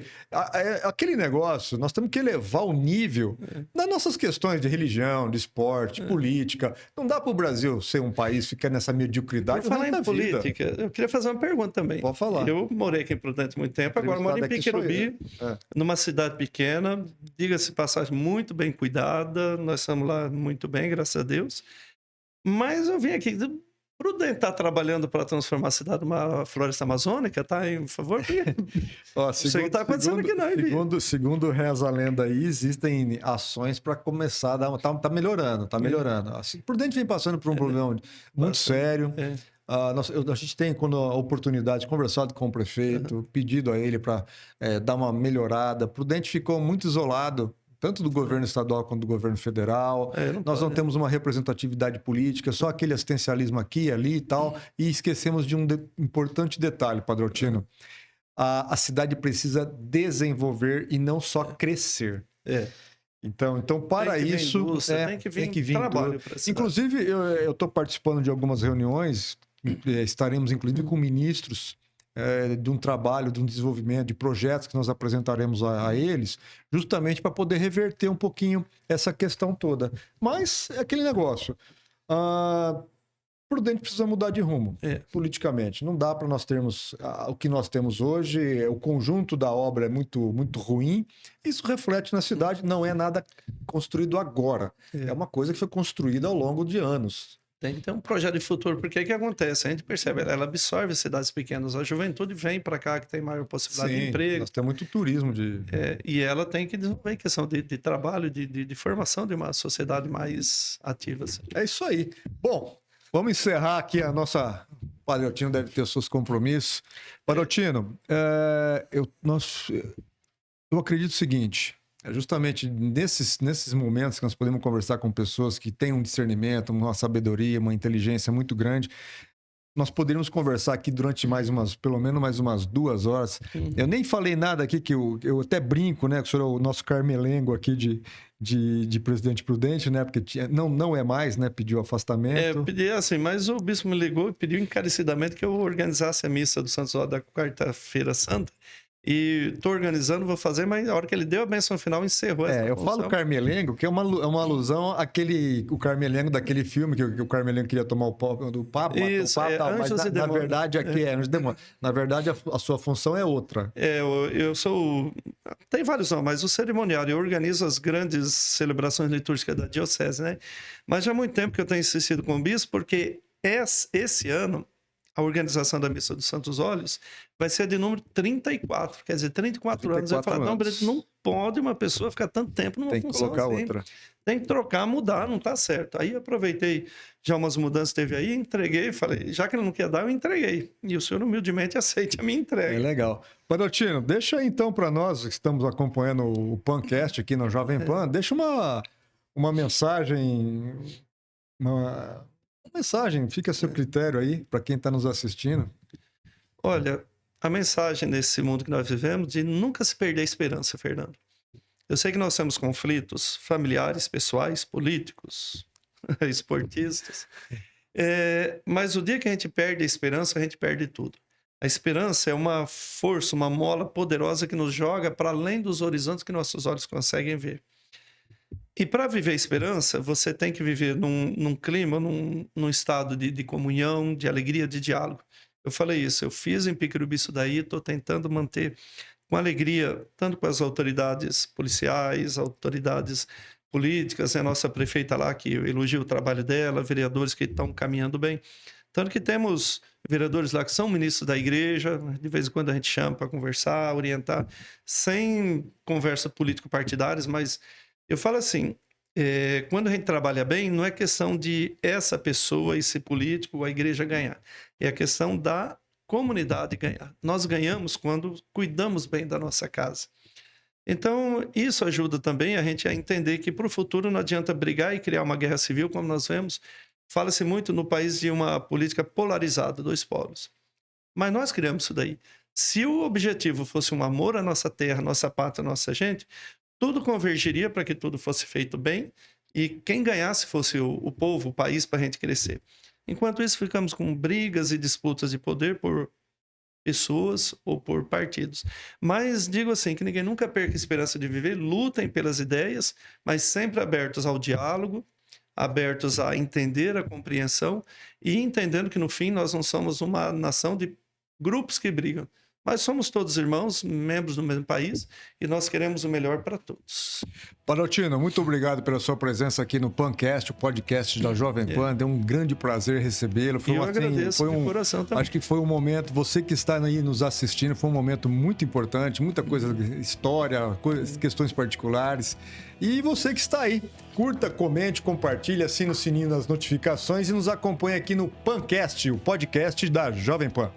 Speaker 2: Aquele negócio, nós temos que elevar o nível das nossas questões de religião, de esporte, política. Não dá para o Brasil ser um país ficar nessa mediocridade.
Speaker 3: Por falar em política, eu queria fazer uma pergunta também.
Speaker 2: Pode falar.
Speaker 3: Eu morei aqui em Prudente muito tempo, agora moro em Piquerubi, numa cidade pequena, diga-se passagem, muito bem cuidada, nós estamos lá muito bem, graças a Deus. Mas eu vim aqui... Prudente está trabalhando para transformar a cidade numa floresta amazônica, tá? Em favor? Isso que está acontecendo aqui, não.
Speaker 2: Segundo reza a lenda aí, existem ações para começar a dar... Tá melhorando, tá melhorando. Assim, Prudente vem passando por um problema muito sério. A gente tem, quando a oportunidade, conversado com o prefeito, pedido a ele para dar uma melhorada. Prudente ficou muito isolado, tanto do governo estadual quanto do governo federal. Nós não temos uma representatividade política, só aquele assistencialismo aqui e ali e tal. E esquecemos de um importante detalhe, Padre Otino. A cidade precisa desenvolver e não só crescer. Então para isso...
Speaker 3: tem que vir trabalho para cidade.
Speaker 2: Inclusive, eu estou participando de algumas reuniões, estaremos inclusive com ministros de um trabalho, de um desenvolvimento, de projetos que nós apresentaremos a eles, justamente para poder reverter um pouquinho essa questão toda. Mas é aquele negócio. Prudente precisa mudar de rumo, politicamente. Não dá para nós termos o que nós temos hoje. O conjunto da obra é muito, muito ruim. Isso reflete na cidade. Não é nada construído agora. É uma coisa que foi construída ao longo de anos.
Speaker 3: Tem que ter um projeto de futuro, porque o que acontece? A gente percebe, ela absorve cidades pequenas, a juventude vem para cá que tem maior possibilidade de emprego.
Speaker 2: Nós temos muito turismo
Speaker 3: e ela tem que desenvolver questão de trabalho, de formação de uma sociedade mais ativa. Assim.
Speaker 2: É isso aí. Bom, vamos encerrar aqui a nossa... O Padre Otino deve ter os seus compromissos. Padre Otino, eu acredito o seguinte... Justamente nesses momentos que nós podemos conversar com pessoas que têm um discernimento, uma sabedoria, uma inteligência muito grande, nós poderíamos conversar aqui durante pelo menos mais umas 2 horas. Eu nem falei nada aqui, que eu até brinco, né? Que o senhor é o nosso Carmelengo aqui de Presidente Prudente, né? Porque não é mais, né? Pediu afastamento.
Speaker 3: Pedi assim, mas o bispo me ligou e pediu encarecidamente que eu organizasse a missa do Santos Óleos da quarta-feira santa. E estou organizando, vou fazer, mas a hora que ele deu a bênção final, encerrou essa
Speaker 2: eu
Speaker 3: função.
Speaker 2: falo Carmelengo, que é uma alusão o Carmelengo daquele filme, que o Carmelengo queria tomar o pó do Papa.
Speaker 3: Isso,
Speaker 2: mas na verdade aqui é Anjos e Demônios. Na verdade, a sua função é outra.
Speaker 3: Eu sou... Tem vários nomes, mas o cerimoniário, eu organizo as grandes celebrações litúrgicas da diocese, né? Mas já há muito tempo que eu tenho insistido com o bispo, porque esse ano... A organização da Missa dos Santos Óleos vai ser de número 34. Quer dizer, 34 anos. Eu falo, não pode uma pessoa ficar tanto tempo numa função assim. Tem que colocar outra. Tem que trocar, mudar, não está certo. Aí aproveitei já umas mudanças que teve aí, entreguei, falei, já que ele não quer dar, eu entreguei. E o senhor humildemente aceite a minha entrega.
Speaker 2: É legal. Padre Otino, deixa aí então para nós que estamos acompanhando o Pancast aqui no Jovem Pan, deixa uma mensagem, uma mensagem, fica a seu critério aí, para quem está nos assistindo.
Speaker 3: Olha, a mensagem nesse mundo que nós vivemos de nunca se perder a esperança, Fernando. Eu sei que nós temos conflitos familiares, pessoais, políticos, esportistas, mas o dia que a gente perde a esperança, a gente perde tudo. A esperança é uma força, uma mola poderosa que nos joga para além dos horizontes que nossos olhos conseguem ver. E para viver a esperança, você tem que viver num clima, num estado de comunhão, de alegria, de diálogo. Eu falei isso, eu fiz em Piquerubi isso daí, estou tentando manter com alegria, tanto com as autoridades policiais, autoridades políticas, a nossa prefeita lá, que eu elogio o trabalho dela, vereadores que estão caminhando bem. Tanto que temos vereadores lá que são ministros da igreja, de vez em quando a gente chama para conversar, orientar, sem conversa político-partidárias, mas... Eu falo assim, quando a gente trabalha bem, não é questão de essa pessoa, esse político, a igreja ganhar. É a questão da comunidade ganhar. Nós ganhamos quando cuidamos bem da nossa casa. Então, isso ajuda também a gente a entender que para o futuro não adianta brigar e criar uma guerra civil, como nós vemos. Fala-se muito no país de uma política polarizada, 2 polos. Mas nós criamos isso daí. Se o objetivo fosse um amor à nossa terra, nossa pátria, nossa gente... Tudo convergiria para que tudo fosse feito bem e quem ganhasse fosse o povo, o país, para a gente crescer. Enquanto isso, ficamos com brigas e disputas de poder por pessoas ou por partidos. Mas digo assim, que ninguém nunca perca a esperança de viver, lutem pelas ideias, mas sempre abertos ao diálogo, abertos a entender a compreensão e entendendo que no fim nós não somos uma nação de grupos que brigam, mas somos todos irmãos, membros do mesmo país e nós queremos o melhor para todos.
Speaker 2: Panotino, muito obrigado pela sua presença aqui no Pancast, o podcast da Jovem Pan. Deu um grande prazer recebê-lo.
Speaker 3: Eu agradeço de coração também.
Speaker 2: Acho que foi um momento, você que está aí nos assistindo, foi um momento muito importante, muita coisa, história, questões particulares. E você que está aí, curta, comente, compartilhe, assine o sininho das notificações e nos acompanhe aqui no Pancast, o podcast da Jovem Pan.